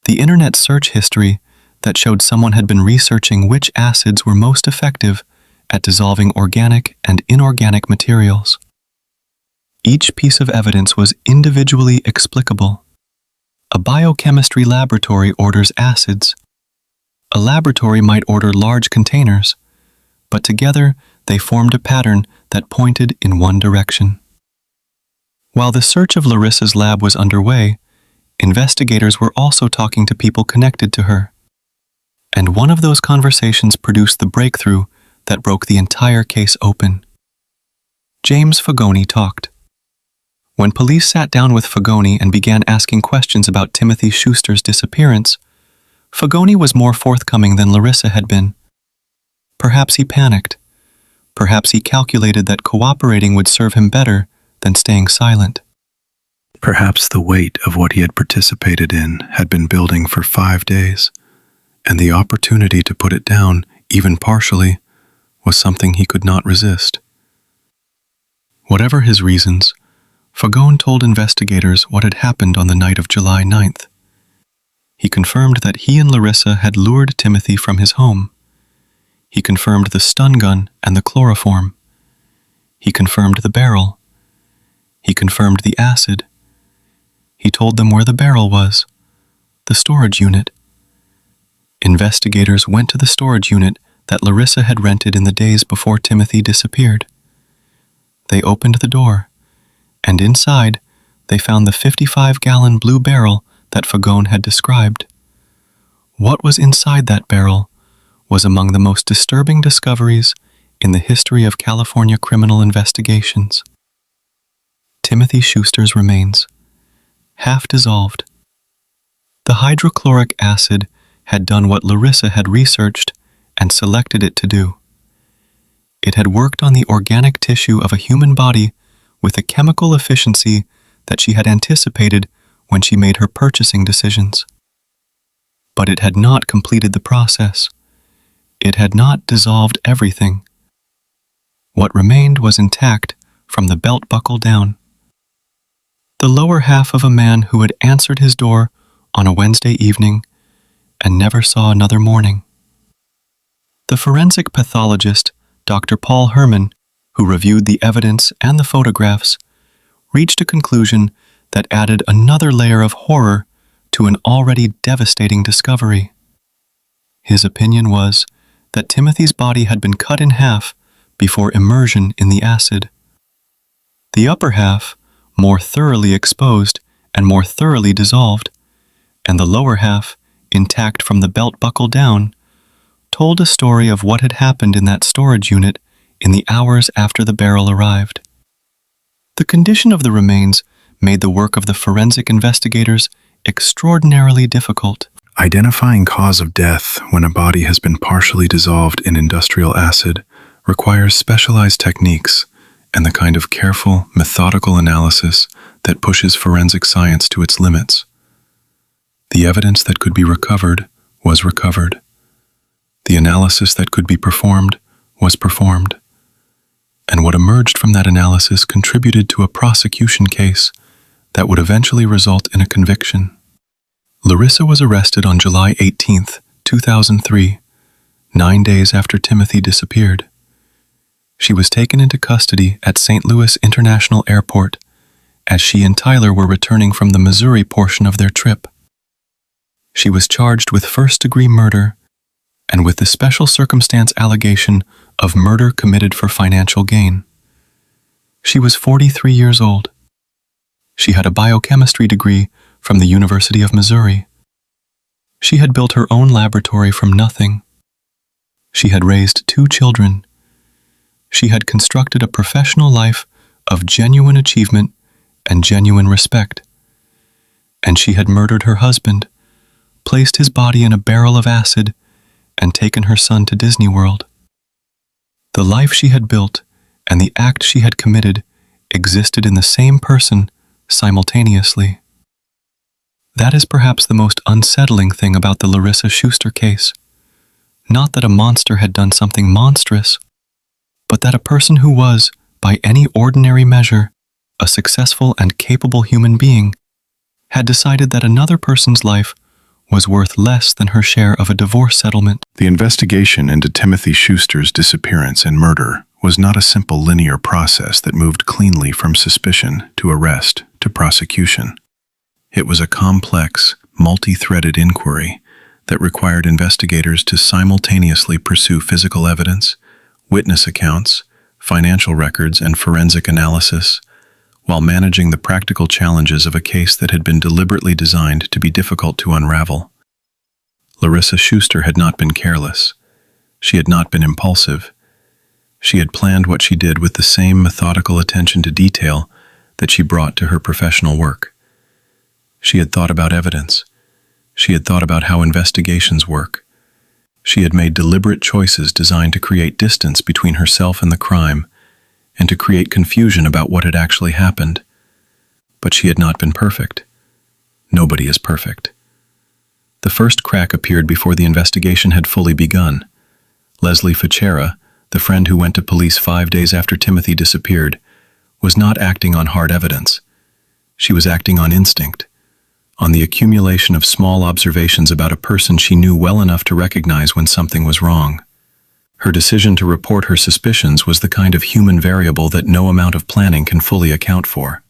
the internet search history that showed someone had been researching which acids were most effective at dissolving organic and inorganic materials. Each piece of evidence was individually explicable. A biochemistry laboratory orders acids. A laboratory might order large containers, but together they formed a pattern that pointed in one direction. While the search of Larissa's lab was underway, investigators were also talking to people connected to her. And one of those conversations produced the breakthrough that broke the entire case open. James Fagone talked. When police sat down with Fagone and began asking questions about Timothy Schuster's disappearance, Fagone was more forthcoming than Larissa had been. Perhaps he panicked. Perhaps he calculated that cooperating would serve him better than staying silent. Perhaps the weight of what he had participated in had been building for 5 days, and the opportunity to put it down, even partially, was something he could not resist. Whatever his reasons, Fagone told investigators what had happened on the night of July 9th. He confirmed that he and Larissa had lured Timothy from his home. He confirmed the stun gun and the chloroform. He confirmed the barrel. He confirmed the acid. He told them where the barrel was, the storage unit. Investigators went to the storage unit that Larissa had rented in the days before Timothy disappeared. They opened the door, and inside they found the 55-gallon blue barrel that Fagone had described. What was inside that barrel was among the most disturbing discoveries in the history of California criminal investigations. Timothy Schuster's remains, half dissolved. The hydrochloric acid had done what Larissa had researched and selected it to do. It had worked on the organic tissue of a human body with a chemical efficiency that she had anticipated when she made her purchasing decisions. But it had not completed the process. It had not dissolved everything. What remained was intact from the belt buckle down. The lower half of a man who had answered his door on a Wednesday evening and never saw another morning. The forensic pathologist, Dr. Paul Herman, who reviewed the evidence and the photographs, reached a conclusion that added another layer of horror to an already devastating discovery. His opinion was that Timothy's body had been cut in half before immersion in the acid. The upper half, more thoroughly exposed and more thoroughly dissolved, and the lower half, intact from the belt buckle down, told a story of what had happened in that storage unit in the hours after the barrel arrived. The condition of the remains made the work of the forensic investigators extraordinarily difficult. Identifying cause of death when a body has been partially dissolved in industrial acid requires specialized techniques and the kind of careful, methodical analysis that pushes forensic science to its limits. The evidence that could be recovered was recovered. The analysis that could be performed was performed. And what emerged from that analysis contributed to a prosecution case that would eventually result in a conviction. Larissa was arrested on July 18, 2003, 9 days after Timothy disappeared. She was taken into custody at St. Louis International Airport as she and Tyler were returning from the Missouri portion of their trip. She was charged with first-degree murder and with the special circumstance allegation of murder committed for financial gain. She was 43 years old. She had a biochemistry degree from the University of Missouri. She had built her own laboratory from nothing. She had raised 2 children. She had constructed a professional life of genuine achievement and genuine respect. And she had murdered her husband, placed his body in a barrel of acid, and taken her son to Disney World. The life she had built and the act she had committed existed in the same person simultaneously. That is perhaps the most unsettling thing about the Larissa Schuster case. Not that a monster had done something monstrous, but that a person who was, by any ordinary measure, a successful and capable human being, had decided that another person's life was worth less than her share of a divorce settlement. The investigation into Timothy Schuster's disappearance and murder was not a simple linear process that moved cleanly from suspicion to arrest to prosecution. It was a complex, multi-threaded inquiry that required investigators to simultaneously pursue physical evidence, witness accounts, financial records, and forensic analysis, while managing the practical challenges of a case that had been deliberately designed to be difficult to unravel. Larissa Schuster had not been careless. She had not been impulsive. She had planned what she did with the same methodical attention to detail that she brought to her professional work. She had thought about evidence. She had thought about how investigations work. She had made deliberate choices designed to create distance between herself and the crime, and to create confusion about what had actually happened. But she had not been perfect. Nobody is perfect. The first crack appeared before the investigation had fully begun. Leslie Fagone, the friend who went to police 5 days after Timothy disappeared, was not acting on hard evidence. She was acting on instinct, on the accumulation of small observations about a person she knew well enough to recognize when something was wrong. Her decision to report her suspicions was the kind of human variable that no amount of planning can fully account for.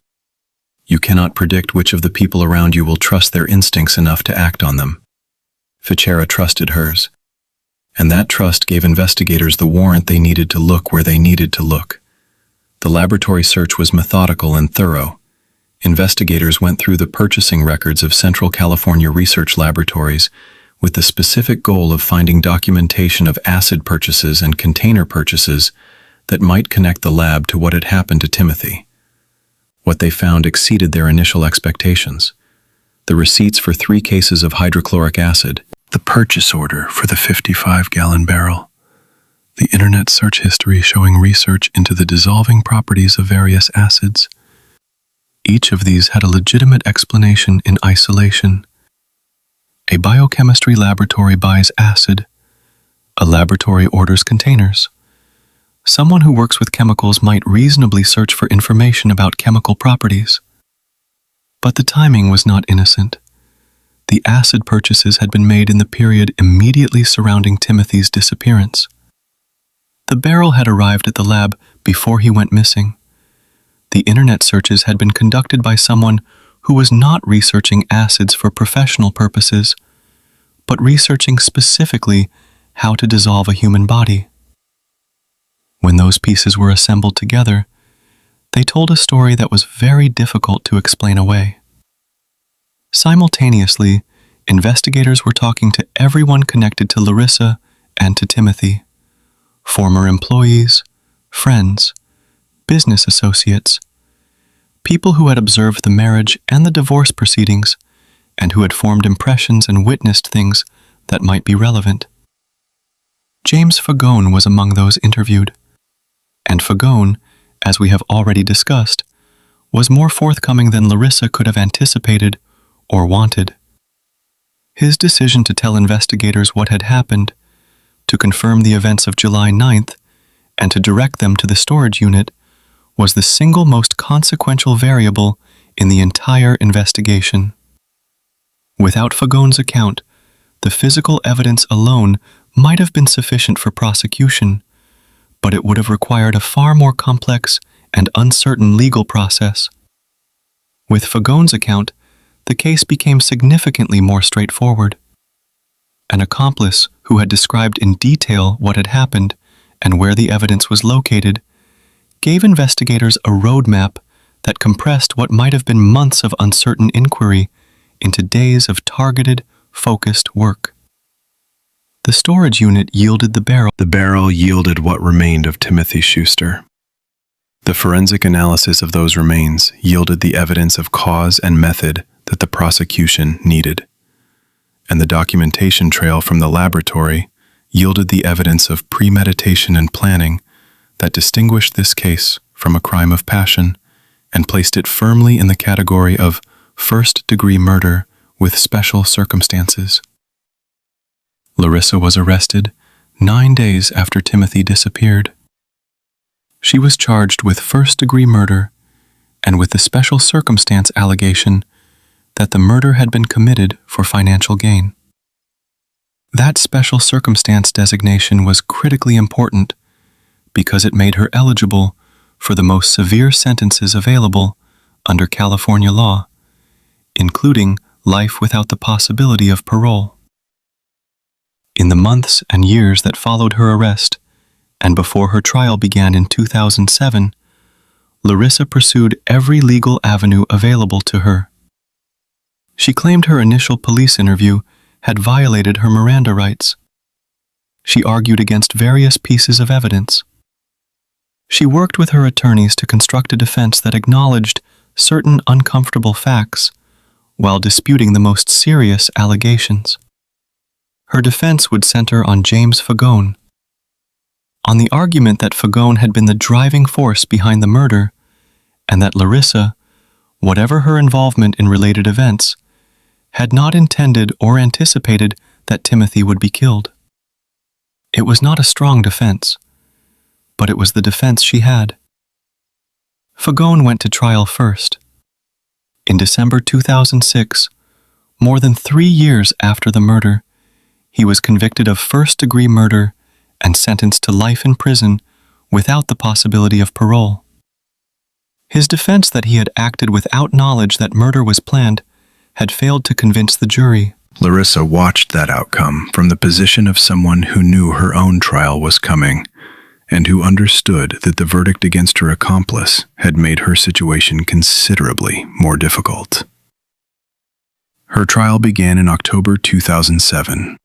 You cannot predict which of the people around you will trust their instincts enough to act on them. Fagone trusted hers, and that trust gave investigators the warrant they needed to look where they needed to look. The laboratory search was methodical and thorough. Investigators went through the purchasing records of Central California research laboratories with the specific goal of finding documentation of acid purchases and container purchases that might connect the lab to what had happened to Timothy. What they found exceeded their initial expectations. The receipts for 3 cases of hydrochloric acid, the purchase order for the 55-gallon barrel, the internet search history showing research into the dissolving properties of various acids. Each of these had a legitimate explanation in isolation. A biochemistry laboratory buys acid. A laboratory orders containers. Someone who works with chemicals might reasonably search for information about chemical properties. But the timing was not innocent. The acid purchases had been made in the period immediately surrounding Timothy's disappearance. The barrel had arrived at the lab before he went missing. The internet searches had been conducted by someone who was not researching acids for professional purposes, but researching specifically how to dissolve a human body. When those pieces were assembled together, they told a story that was very difficult to explain away. Simultaneously, investigators were talking to everyone connected to Larissa and to Timothy: former employees, friends, business associates, people who had observed the marriage and the divorce proceedings, and who had formed impressions and witnessed things that might be relevant. James Fagone was among those interviewed, and Fagone, as we have already discussed, was more forthcoming than Larissa could have anticipated or wanted. His decision to tell investigators what had happened, to confirm the events of July 9th, and to direct them to the storage unit was the single most consequential variable in the entire investigation. Without Fagone's account, the physical evidence alone might have been sufficient for prosecution, but it would have required a far more complex and uncertain legal process. With Fagone's account, the case became significantly more straightforward. An accomplice who had described in detail what had happened and where the evidence was located gave investigators a roadmap that compressed what might have been months of uncertain inquiry into days of targeted, focused work. The storage unit yielded the barrel. The barrel yielded what remained of Timothy Schuster. The forensic analysis of those remains yielded the evidence of cause and method that the prosecution needed. And the documentation trail from the laboratory yielded the evidence of premeditation and planning that distinguished this case from a crime of passion and placed it firmly in the category of first-degree murder with special circumstances. Larissa was arrested 9 days after Timothy disappeared. She was charged with first-degree murder and with the special circumstance allegation that the murder had been committed for financial gain. That special circumstance designation was critically important because it made her eligible for the most severe sentences available under California law, including life without the possibility of parole. In the months and years that followed her arrest, and before her trial began in 2007, Larissa pursued every legal avenue available to her. She claimed her initial police interview had violated her Miranda rights. She argued against various pieces of evidence. She worked with her attorneys to construct a defense that acknowledged certain uncomfortable facts while disputing the most serious allegations. Her defense would center on James Fagone, on the argument that Fagone had been the driving force behind the murder and that Larissa, whatever her involvement in related events, had not intended or anticipated that Timothy would be killed. It was not a strong defense, but it was the defense she had. Fagone went to trial first. In December 2006, more than 3 years after the murder, he was convicted of first-degree murder and sentenced to life in prison without the possibility of parole. His defense that he had acted without knowledge that murder was planned had failed to convince the jury. Larissa watched that outcome from the position of someone who knew her own trial was coming and who understood that the verdict against her accomplice had made her situation considerably more difficult. Her trial began in October 2007,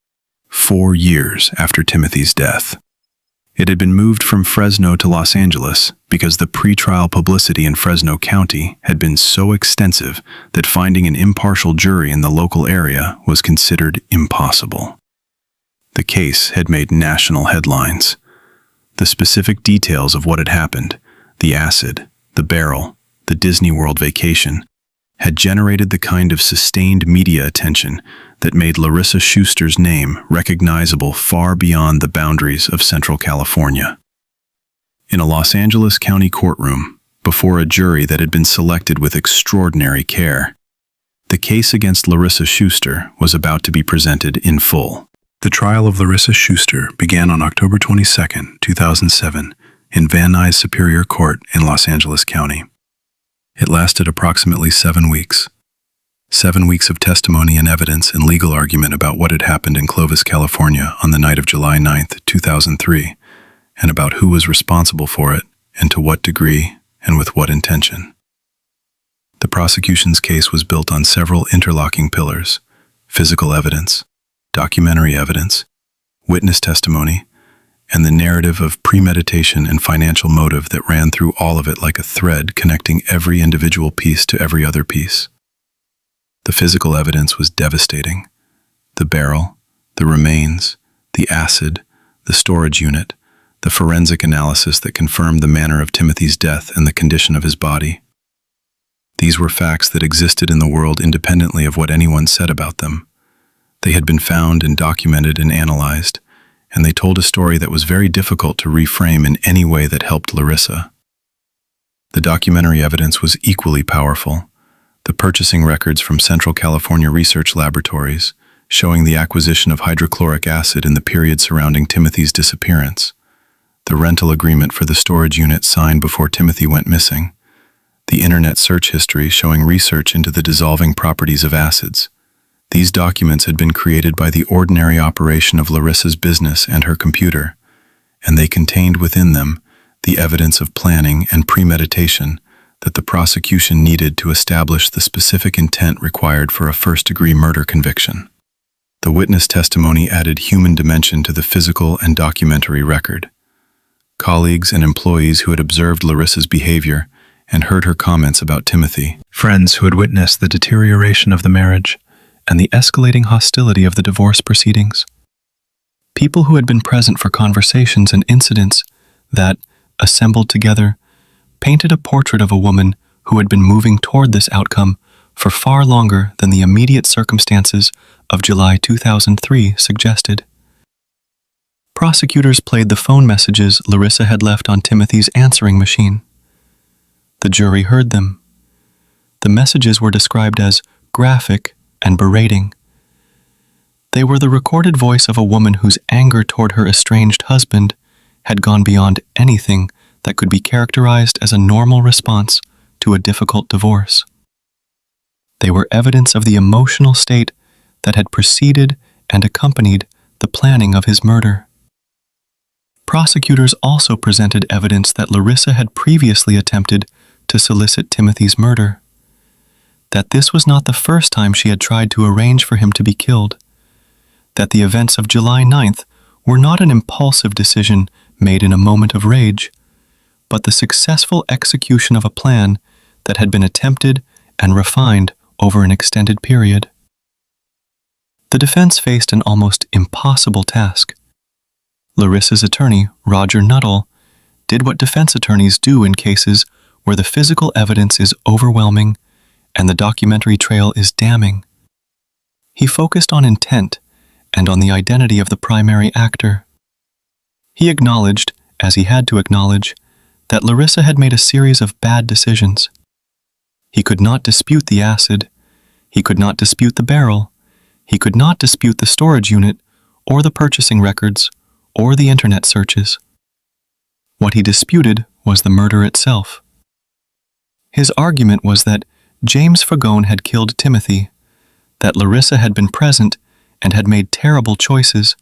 4 years after Timothy's death. It had been moved from Fresno to Los Angeles because the pretrial publicity in Fresno County had been so extensive that finding an impartial jury in the local area was considered impossible. The case had made national headlines. The specific details of what had happened, the acid, the barrel, the Disney World vacation, had generated the kind of sustained media attention that made Larissa Schuster's name recognizable far beyond the boundaries of Central California. In a Los Angeles County courtroom, before a jury that had been selected with extraordinary care, the case against Larissa Schuster was about to be presented in full. The trial of Larissa Schuster began on October 22, 2007, in Van Nuys Superior Court in Los Angeles County. It lasted approximately 7 weeks. 7 weeks of testimony and evidence and legal argument about what had happened in Clovis, California on the night of July 9, 2003, and about who was responsible for it and to what degree and with what intention. The prosecution's case was built on several interlocking pillars: physical evidence, documentary evidence, witness testimony, and the narrative of premeditation and financial motive that ran through all of it like a thread connecting every individual piece to every other piece. The physical evidence was devastating. The barrel, the remains, the acid, the storage unit, the forensic analysis that confirmed the manner of Timothy's death and the condition of his body. These were facts that existed in the world independently of what anyone said about them. They had been found and documented and analyzed, and they told a story that was very difficult to reframe in any way that helped Larissa. The documentary evidence was equally powerful. The purchasing records from Central California Research Laboratories, showing the acquisition of hydrochloric acid in the period surrounding Timothy's disappearance. The rental agreement for the storage unit signed before Timothy went missing. The internet search history showing research into the dissolving properties of acids. These documents had been created by the ordinary operation of Larissa's business and her computer, and they contained within them the evidence of planning and premeditation that the prosecution needed to establish the specific intent required for a first-degree murder conviction. The witness testimony added human dimension to the physical and documentary record. Colleagues and employees who had observed Larissa's behavior and heard her comments about Timothy, friends who had witnessed the deterioration of the marriage, and the escalating hostility of the divorce proceedings. People who had been present for conversations and incidents that, assembled together, painted a portrait of a woman who had been moving toward this outcome for far longer than the immediate circumstances of July 2003 suggested. Prosecutors played the phone messages Larissa had left on Timothy's answering machine. The jury heard them. The messages were described as graphic and berating. They were the recorded voice of a woman whose anger toward her estranged husband had gone beyond anything that could be characterized as a normal response to a difficult divorce. They were evidence of the emotional state that had preceded and accompanied the planning of his murder. Prosecutors also presented evidence that Larissa had previously attempted to solicit Timothy's murder, that this was not the first time she had tried to arrange for him to be killed, that the events of July 9th were not an impulsive decision made in a moment of rage, but the successful execution of a plan that had been attempted and refined over an extended period. The defense faced an almost impossible task. Larissa's attorney, Roger Nuttall, did what defense attorneys do in cases where the physical evidence is overwhelming and the documentary trail is damning. He focused on intent and on the identity of the primary actor. He acknowledged, as he had to acknowledge, that Larissa had made a series of bad decisions. He could not dispute the acid, he could not dispute the barrel, he could not dispute the storage unit, or the purchasing records, or the internet searches. What he disputed was the murder itself. His argument was that James Fagone had killed Timothy, that Larissa had been present and had made terrible choices,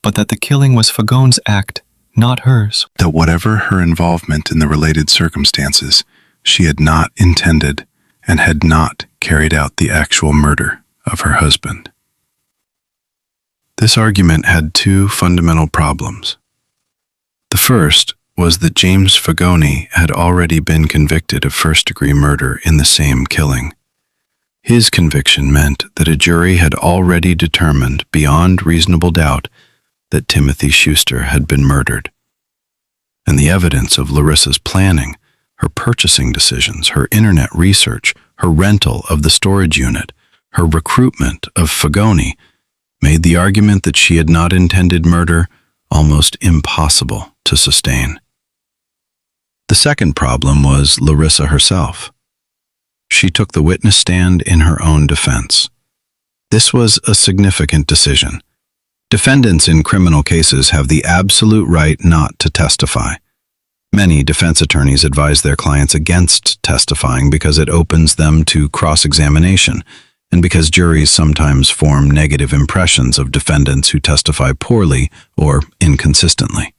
but that the killing was Fagone's act, not hers. That whatever her involvement in the related circumstances, she had not intended and had not carried out the actual murder of her husband. This argument had two fundamental problems. The first was that James Fagone had already been convicted of first-degree murder in the same killing. His conviction meant that a jury had already determined beyond reasonable doubt that Timothy Schuster had been murdered. And the evidence of Larissa's planning, her purchasing decisions, her internet research, her rental of the storage unit, her recruitment of Fagone, made the argument that she had not intended murder almost impossible to sustain. The second problem was Larissa herself. She took the witness stand in her own defense. This was a significant decision. Defendants in criminal cases have the absolute right not to testify. Many defense attorneys advise their clients against testifying because it opens them to cross-examination, and because juries sometimes form negative impressions of defendants who testify poorly or inconsistently.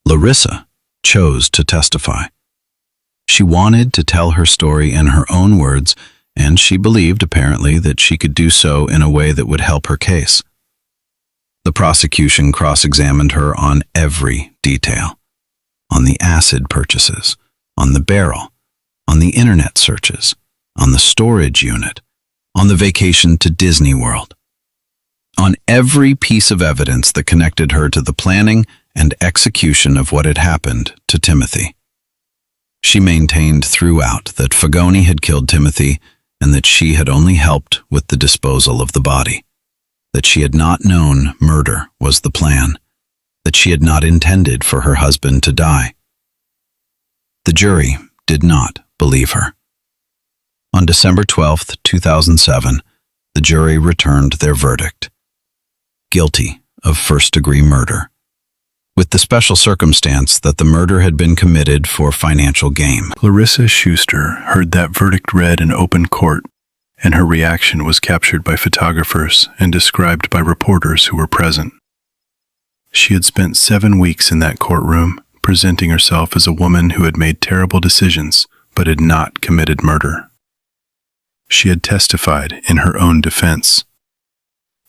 Larissa chose to testify. She wanted to tell her story in her own words, and she believed, apparently, that she could do so in a way that would help her case. The prosecution cross-examined her on every detail. On the acid purchases, on the barrel, on the internet searches, on the storage unit, on the vacation to Disney World. On every piece of evidence that connected her to the planning and execution of what had happened to Timothy. She maintained throughout that Fagone had killed Timothy and that she had only helped with the disposal of the body, that she had not known murder was the plan, that she had not intended for her husband to die. The jury did not believe her. On December 12, 2007, the jury returned their verdict: guilty of first-degree murder, with the special circumstance that the murder had been committed for financial gain. Larissa Schuster heard that verdict read in open court, and her reaction was captured by photographers and described by reporters who were present. She had spent 7 weeks in that courtroom, presenting herself as a woman who had made terrible decisions but had not committed murder. She had testified in her own defense.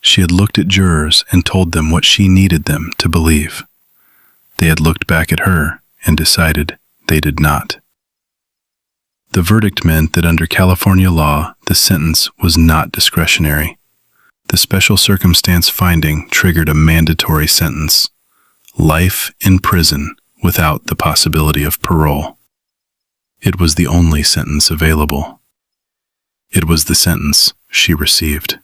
She had looked at jurors and told them what she needed them to believe. They had looked back at her and decided they did not. The verdict meant that under California law, the sentence was not discretionary. The special circumstance finding triggered a mandatory sentence: life in prison without the possibility of parole. It was the only sentence available. It was the sentence she received.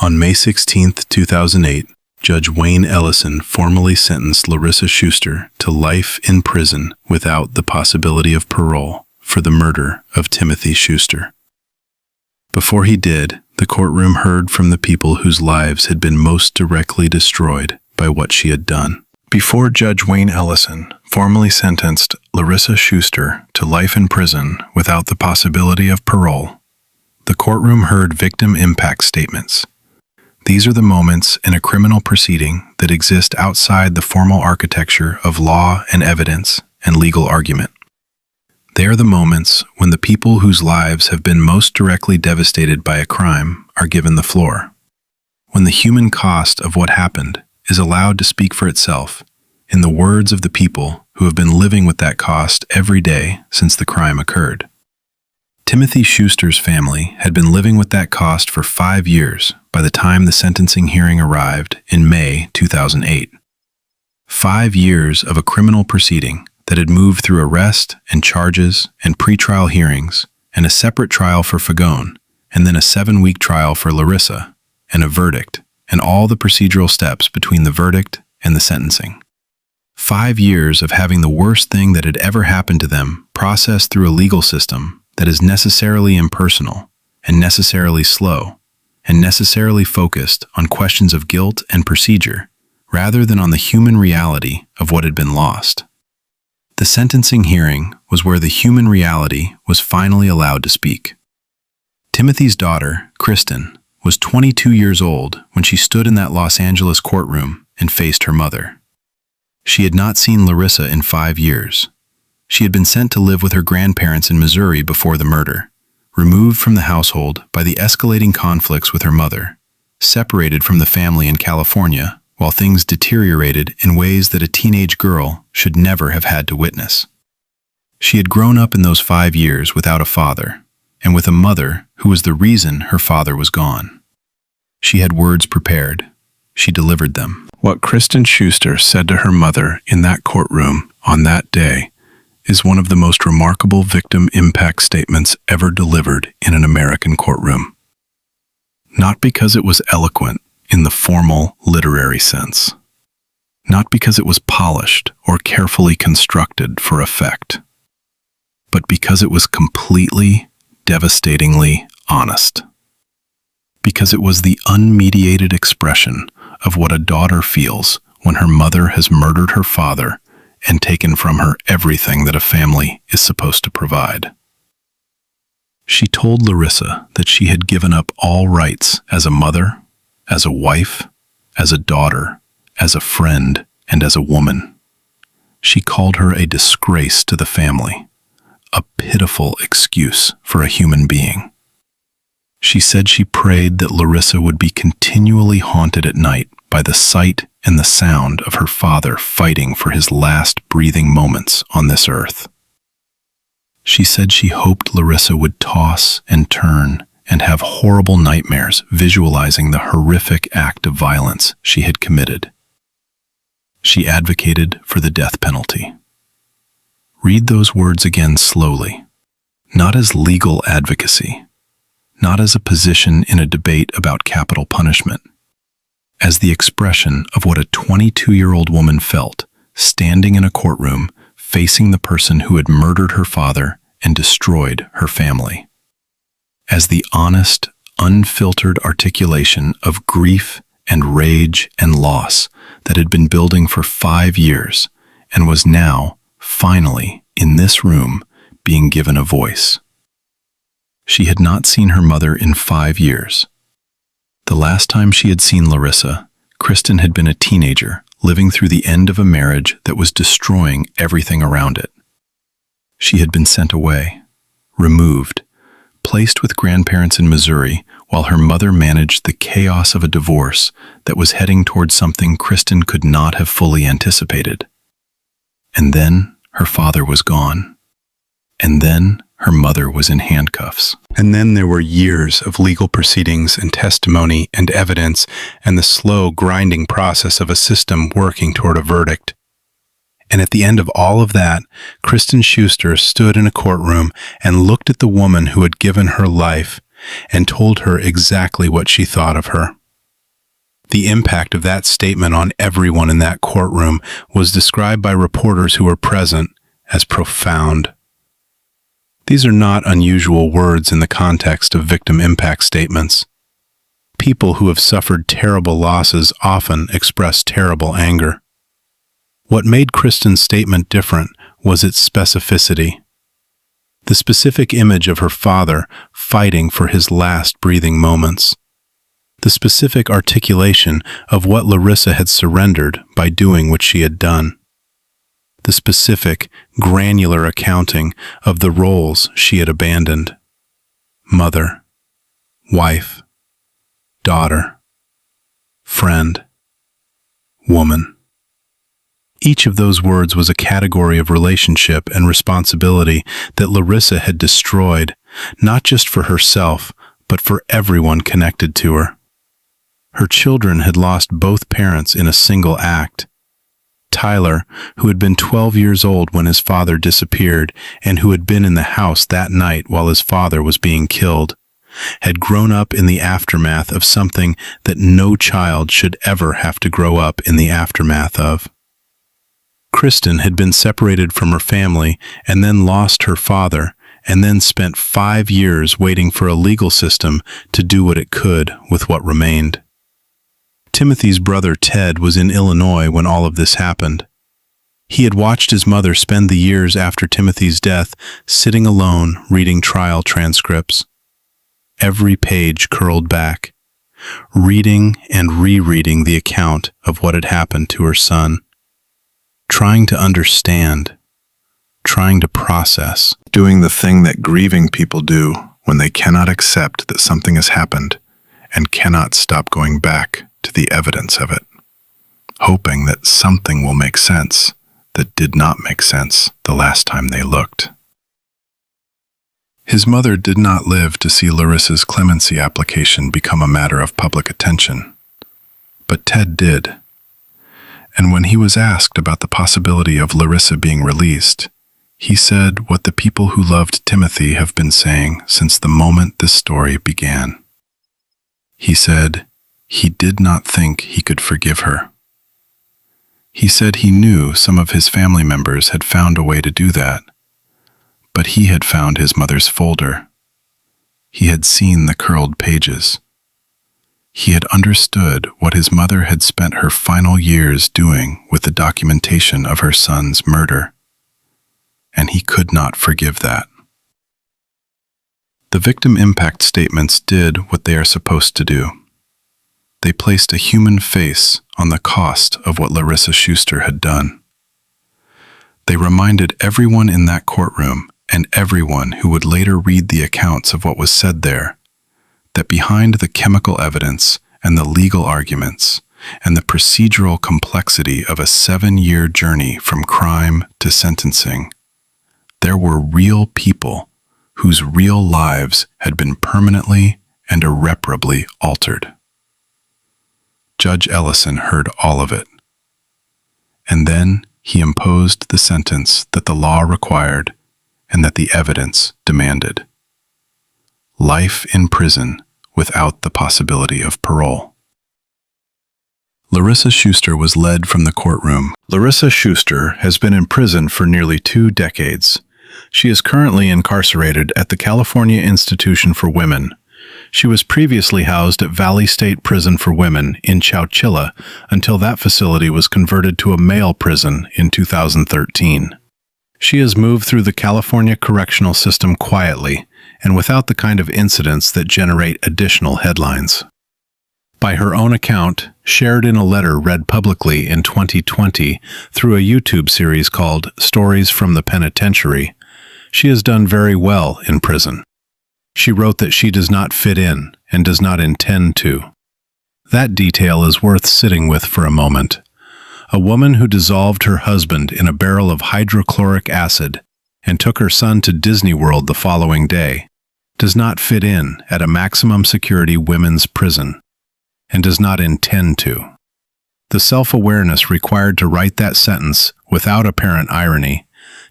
On May 16, 2008, Judge Wayne Ellison formally sentenced Larissa Schuster to life in prison without the possibility of parole for the murder of Timothy Schuster. Before he did, the courtroom heard from the people whose lives had been most directly destroyed by what she had done. Before Judge Wayne Ellison formally sentenced Larissa Schuster to life in prison without the possibility of parole, the courtroom heard victim impact statements. These are the moments in a criminal proceeding that exist outside the formal architecture of law and evidence and legal argument. They are the moments when the people whose lives have been most directly devastated by a crime are given the floor, when the human cost of what happened is allowed to speak for itself in the words of the people who have been living with that cost every day since the crime occurred. Timothy Schuster's family had been living with that cost for 5 years by the time the sentencing hearing arrived in May 2008. 5 years of a criminal proceeding that had moved through arrest and charges and pretrial hearings and a separate trial for Fagone, and then a 7-week trial for Larissa, and a verdict, and all the procedural steps between the verdict and the sentencing. 5 years of having the worst thing that had ever happened to them processed through a legal system that is necessarily impersonal, and necessarily slow, and necessarily focused on questions of guilt and procedure, rather than on the human reality of what had been lost. The sentencing hearing was where the human reality was finally allowed to speak. Timothy's daughter, Kristen, was 22 years old when she stood in that Los Angeles courtroom and faced her mother. She had not seen Larissa in 5 years. She had been sent to live with her grandparents in Missouri before the murder, removed from the household by the escalating conflicts with her mother, separated from the family in California while things deteriorated in ways that a teenage girl should never have had to witness. She had grown up in those 5 years without a father, and with a mother who was the reason her father was gone. She had words prepared. She delivered them. What Kristen Schuster said to her mother in that courtroom on that day is one of the most remarkable victim impact statements ever delivered in an American courtroom. Not because it was eloquent in the formal literary sense, not because it was polished or carefully constructed for effect, but because it was completely, devastatingly honest. Because it was the unmediated expression of what a daughter feels when her mother has murdered her father and taken from her everything that a family is supposed to provide. She told Larissa that she had given up all rights as a mother, as a wife, as a daughter, as a friend, and as a woman. She called her a disgrace to the family, a pitiful excuse for a human being. She said she prayed that Larissa would be continually haunted at night by the sight and the sound of her father fighting for his last breathing moments on this earth. She said she hoped Larissa would toss and turn and have horrible nightmares visualizing the horrific act of violence she had committed. She advocated for the death penalty. Read those words again slowly, not as legal advocacy, not as a position in a debate about capital punishment, as the expression of what a 22-year-old woman felt standing in a courtroom facing the person who had murdered her father and destroyed her family, as the honest, unfiltered articulation of grief and rage and loss that had been building for 5 years and was now, finally, in this room, being given a voice. She had not seen her mother in 5 years. The last time she had seen Larissa, Kristen had been a teenager living through the end of a marriage that was destroying everything around it. She had been sent away, removed, placed with grandparents in Missouri while her mother managed the chaos of a divorce that was heading towards something Kristen could not have fully anticipated. And then her father was gone. And then her mother was in handcuffs. And then there were years of legal proceedings and testimony and evidence and the slow, grinding process of a system working toward a verdict. And at the end of all of that, Kristen Schuster stood in a courtroom and looked at the woman who had given her life and told her exactly what she thought of her. The impact of that statement on everyone in that courtroom was described by reporters who were present as profound. These are not unusual words in the context of victim impact statements. People who have suffered terrible losses often express terrible anger. What made Kristen's statement different was its specificity. The specific image of her father fighting for his last breathing moments. The specific articulation of what Larissa had surrendered by doing what she had done. The specific, granular accounting of the roles she had abandoned. Mother, wife, daughter, friend, woman. Each of those words was a category of relationship and responsibility that Larissa had destroyed, not just for herself, but for everyone connected to her. Her children had lost both parents in a single act. Tyler, who had been 12 years old when his father disappeared and who had been in the house that night while his father was being killed, had grown up in the aftermath of something that no child should ever have to grow up in the aftermath of. Kristen had been separated from her family and then lost her father, and then spent 5 years waiting for a legal system to do what it could with what remained. Timothy's brother Ted was in Illinois when all of this happened. He had watched his mother spend the years after Timothy's death sitting alone reading trial transcripts. Every page curled back, reading and rereading the account of what had happened to her son, trying to understand, trying to process, doing the thing that grieving people do when they cannot accept that something has happened and cannot stop going back to the evidence of it, hoping that something will make sense that did not make sense the last time they looked. His mother did not live to see Larissa's clemency application become a matter of public attention, but Ted did. And when he was asked about the possibility of Larissa being released, he said what the people who loved Timothy have been saying since the moment this story began. He said he did not think he could forgive her. He said he knew some of his family members had found a way to do that, but he had found his mother's folder. He had seen the curled pages. He had understood what his mother had spent her final years doing with the documentation of her son's murder, and he could not forgive that. The victim impact statements did what they are supposed to do. They placed a human face on the cost of what Larissa Schuster had done. They reminded everyone in that courtroom and everyone who would later read the accounts of what was said there that behind the chemical evidence and the legal arguments and the procedural complexity of a 7-year journey from crime to sentencing, there were real people whose real lives had been permanently and irreparably altered. Judge Ellison heard all of it, and then he imposed the sentence that the law required and that the evidence demanded: life in prison without the possibility of parole. Larissa Schuster was led from the courtroom. Larissa Schuster has been in prison for nearly 2 decades. She is currently incarcerated at the California Institution for Women. She was previously housed at Valley State Prison for Women in Chowchilla until that facility was converted to a male prison in 2013. She has moved through the California correctional system quietly and without the kind of incidents that generate additional headlines. By her own account, shared in a letter read publicly in 2020 through a YouTube series called Stories from the Penitentiary, she has done very well in prison. She wrote that she does not fit in and does not intend to. That detail is worth sitting with for a moment. A woman who dissolved her husband in a barrel of hydrochloric acid and took her son to Disney World the following day does not fit in at a maximum security women's prison and does not intend to. The self-awareness required to write that sentence without apparent irony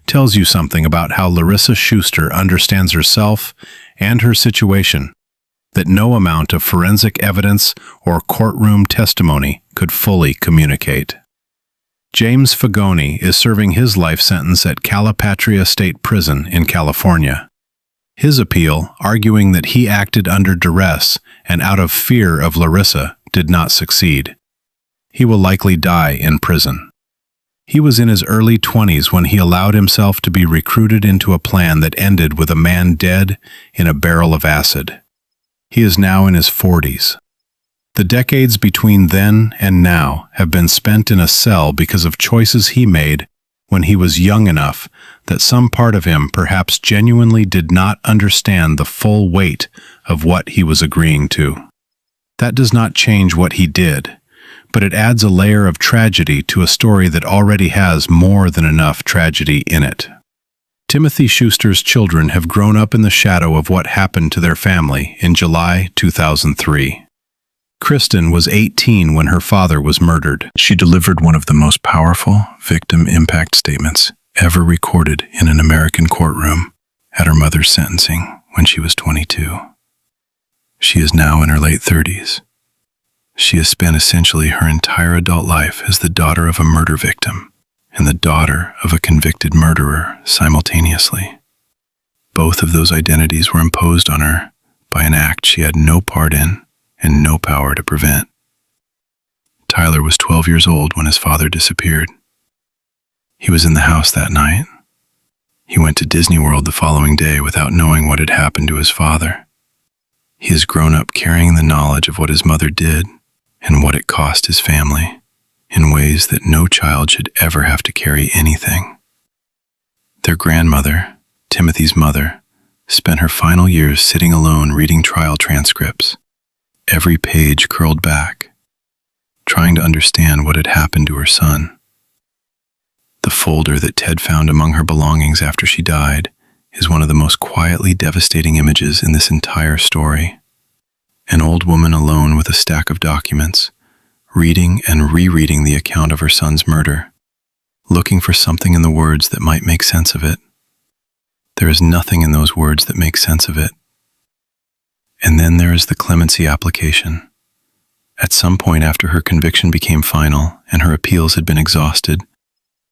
tells you something about how Larissa Schuster understands herself and her situation that no amount of forensic evidence or courtroom testimony could fully communicate. James Fagone is serving his life sentence at Calipatria State Prison in California. His appeal, arguing that he acted under duress and out of fear of Larissa, did not succeed. He will likely die in prison. He was in his early 20s when he allowed himself to be recruited into a plan that ended with a man dead in a barrel of acid. He is now in his 40s. The decades between then and now have been spent in a cell because of choices he made when he was young enough that some part of him perhaps genuinely did not understand the full weight of what he was agreeing to. That does not change what he did, but it adds a layer of tragedy to a story that already has more than enough tragedy in it. Timothy Schuster's children have grown up in the shadow of what happened to their family in July 2003. Kristen was 18 when her father was murdered. She delivered one of the most powerful victim impact statements ever recorded in an American courtroom at her mother's sentencing when she was 22. She is now in her late 30s. She has spent essentially her entire adult life as the daughter of a murder victim and the daughter of a convicted murderer simultaneously. Both of those identities were imposed on her by an act she had no part in and no power to prevent. Tyler was 12 years old when his father disappeared. He was in the house that night. He went to Disney World the following day without knowing what had happened to his father. He has grown up carrying the knowledge of what his mother did and what it cost his family in ways that no child should ever have to carry anything. Their grandmother, Timothy's mother, spent her final years sitting alone reading trial transcripts, every page curled back, trying to understand what had happened to her son. The folder that Ted found among her belongings after she died is one of the most quietly devastating images in this entire story. An old woman alone with a stack of documents, reading and rereading the account of her son's murder, looking for something in the words that might make sense of it. There is nothing in those words that makes sense of it. And then there is the clemency application. At some point after her conviction became final and her appeals had been exhausted,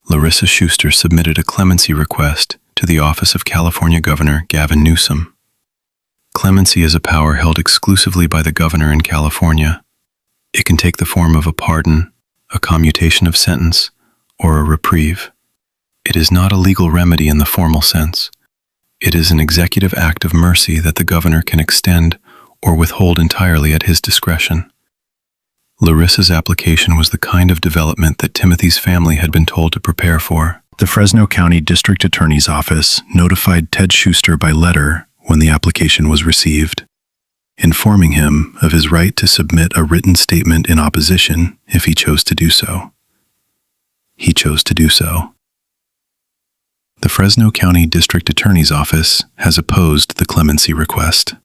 Larissa Schuster submitted a clemency request to the office of California Governor Gavin Newsom. Clemency is a power held exclusively by the governor in California. It can take the form of a pardon, a commutation of sentence, or a reprieve. It is not a legal remedy in the formal sense. It is an executive act of mercy that the governor can extend or withhold entirely at his discretion. Larissa's application was the kind of development that Timothy's family had been told to prepare for. The Fresno County District Attorney's Office notified Ted Schuster by letter when the application was received, informing him of his right to submit a written statement in opposition if he chose to do so. He chose to do so. The Fresno County District Attorney's Office has opposed the clemency request.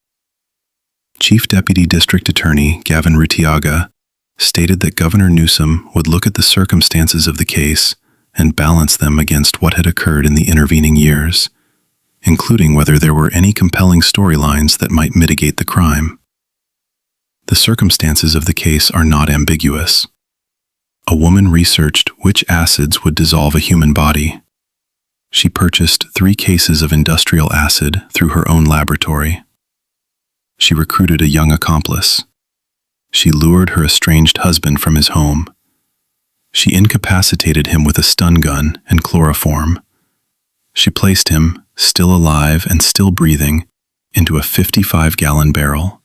Chief Deputy District Attorney Gavin Rutiaga stated that Governor Newsom would look at the circumstances of the case and balance them against what had occurred in the intervening years, including whether there were any compelling storylines that might mitigate the crime. The circumstances of the case are not ambiguous. A woman researched which acids would dissolve a human body. She purchased 3 cases of industrial acid through her own laboratory. She recruited a young accomplice. She lured her estranged husband from his home. She incapacitated him with a stun gun and chloroform. She placed him, still alive and still breathing, into a 55-gallon barrel.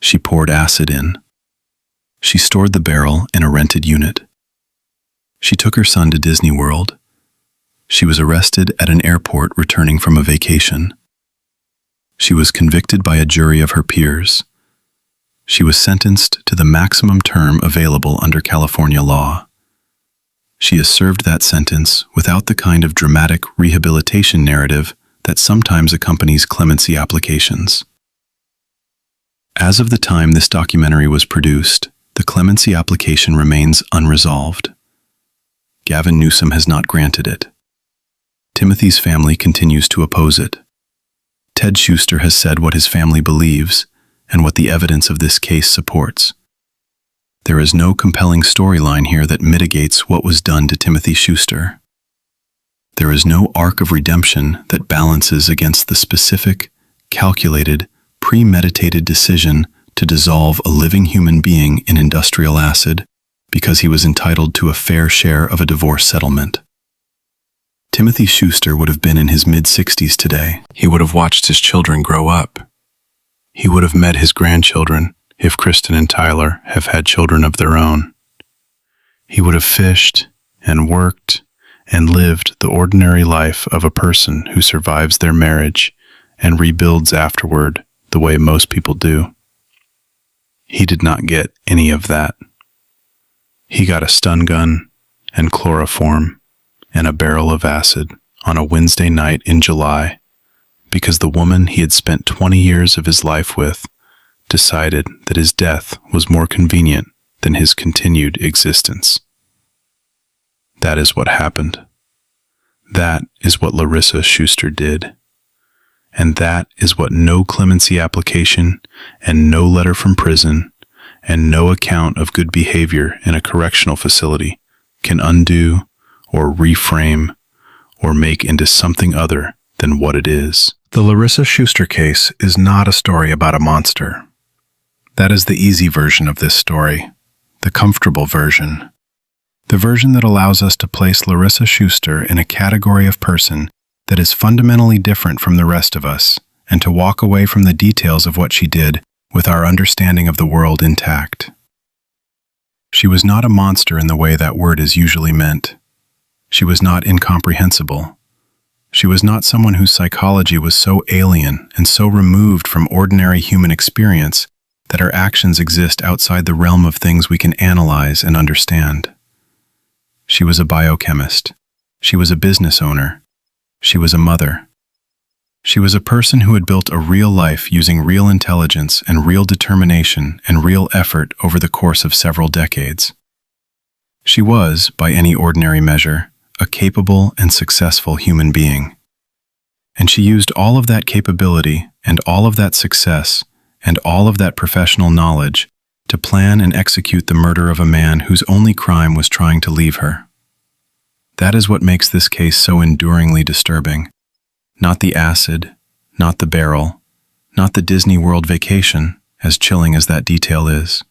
She poured acid in. She stored the barrel in a rented unit. She took her son to Disney World. She was arrested at an airport returning from a vacation. She was convicted by a jury of her peers. She was sentenced to the maximum term available under California law. She has served that sentence without the kind of dramatic rehabilitation narrative that sometimes accompanies clemency applications. As of the time this documentary was produced, the clemency application remains unresolved. Gavin Newsom has not granted it. Timothy's family continues to oppose it. Ted Schuster has said what his family believes and what the evidence of this case supports. There is no compelling storyline here that mitigates what was done to Timothy Schuster. There is no arc of redemption that balances against the specific, calculated, premeditated decision to dissolve a living human being in industrial acid because he was entitled to a fair share of a divorce settlement. Timothy Schuster would have been in his mid-60s today. He would have watched his children grow up. He would have met his grandchildren if Kristen and Tyler have had children of their own. He would have fished and worked and lived the ordinary life of a person who survives their marriage and rebuilds afterward the way most people do. He did not get any of that. He got a stun gun and chloroform and a barrel of acid on a Wednesday night in July because the woman he had spent 20 years of his life with decided that his death was more convenient than his continued existence. That is what happened. That is what Larissa Schuster did. And that is what no clemency application and no letter from prison and no account of good behavior in a correctional facility can undo or reframe or make into something other than what it is. The Larissa Schuster case is not a story about a monster. That is the easy version of this story, the comfortable version. The version that allows us to place Larissa Schuster in a category of person that is fundamentally different from the rest of us, and to walk away from the details of what she did with our understanding of the world intact. She was not a monster in the way that word is usually meant. She was not incomprehensible. She was not someone whose psychology was so alien and so removed from ordinary human experience that her actions exist outside the realm of things we can analyze and understand. She was a biochemist. She was a business owner. She was a mother. She was a person who had built a real life using real intelligence and real determination and real effort over the course of several decades. She was, by any ordinary measure, a capable and successful human being. And she used all of that capability and all of that success and all of that professional knowledge to plan and execute the murder of a man whose only crime was trying to leave her. That is what makes this case so enduringly disturbing. Not the acid, not the barrel, not the Disney World vacation, as chilling as that detail is.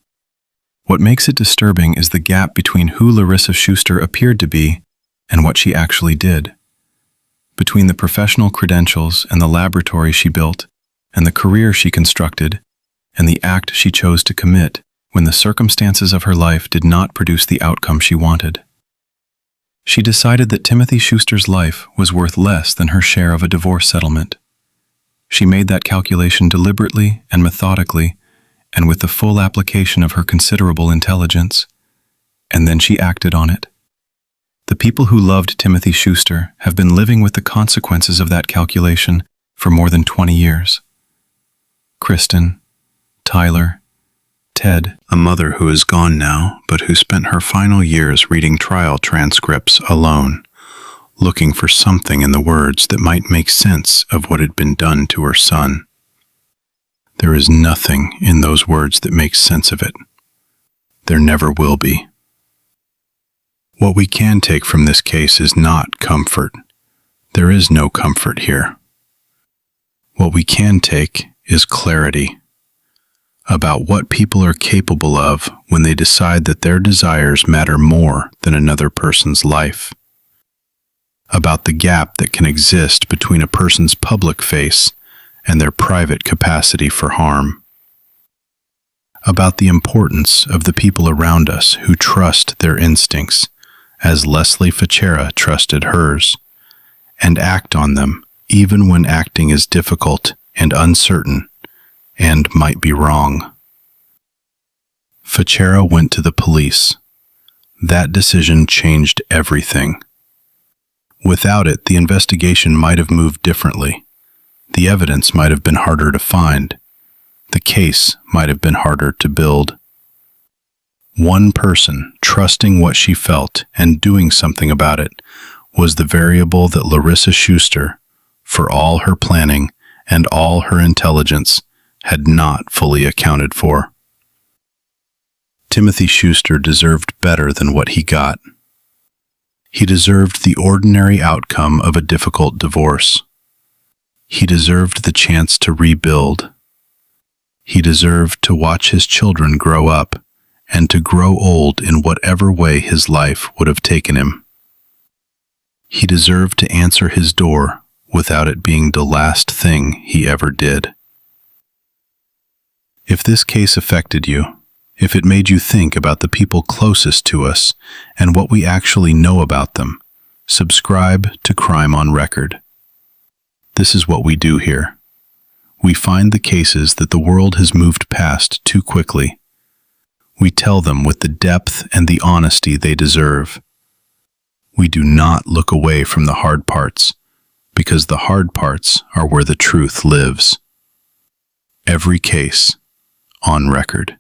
What makes it disturbing is the gap between who Larissa Schuster appeared to be and what she actually did. Between the professional credentials and the laboratory she built, and the career she constructed, and the act she chose to commit when the circumstances of her life did not produce the outcome she wanted. She decided that Timothy Schuster's life was worth less than her share of a divorce settlement. She made that calculation deliberately and methodically, and with the full application of her considerable intelligence, and then she acted on it. The people who loved Timothy Schuster have been living with the consequences of that calculation for more than 20 years. Kristen, Tyler, Ted, A mother who is gone now, but who spent her final years reading trial transcripts alone, looking for something in the words that might make sense of what had been done to her son. There is nothing in those words that makes sense of it. There never will be. What we can take from this case is not comfort. There is no comfort here. What we can take is clarity about what people are capable of when they decide that their desires matter more than another person's life. About the gap that can exist between a person's public face and their private capacity for harm. About the importance of the people around us who trust their instincts, as Leslie Fagone trusted hers, and act on them even when acting is difficult and uncertain and might be wrong. Fagone went to the police. That decision changed everything. Without it, the investigation might have moved differently. The evidence might have been harder to find. The case might have been harder to build. One person trusting what she felt and doing something about it was the variable that Larissa Schuster, for all her planning and all her intelligence, had not fully accounted for. Timothy Schuster deserved better than what he got. He deserved the ordinary outcome of a difficult divorce. He deserved the chance to rebuild. He deserved to watch his children grow up and to grow old in whatever way his life would have taken him. He deserved to answer his door without it being the last thing he ever did. If this case affected you, if it made you think about the people closest to us and what we actually know about them, subscribe to Crime on Record. This is what we do here. We find the cases that the world has moved past too quickly. We tell them with the depth and the honesty they deserve. We do not look away from the hard parts, because the hard parts are where the truth lives. Every case, on record.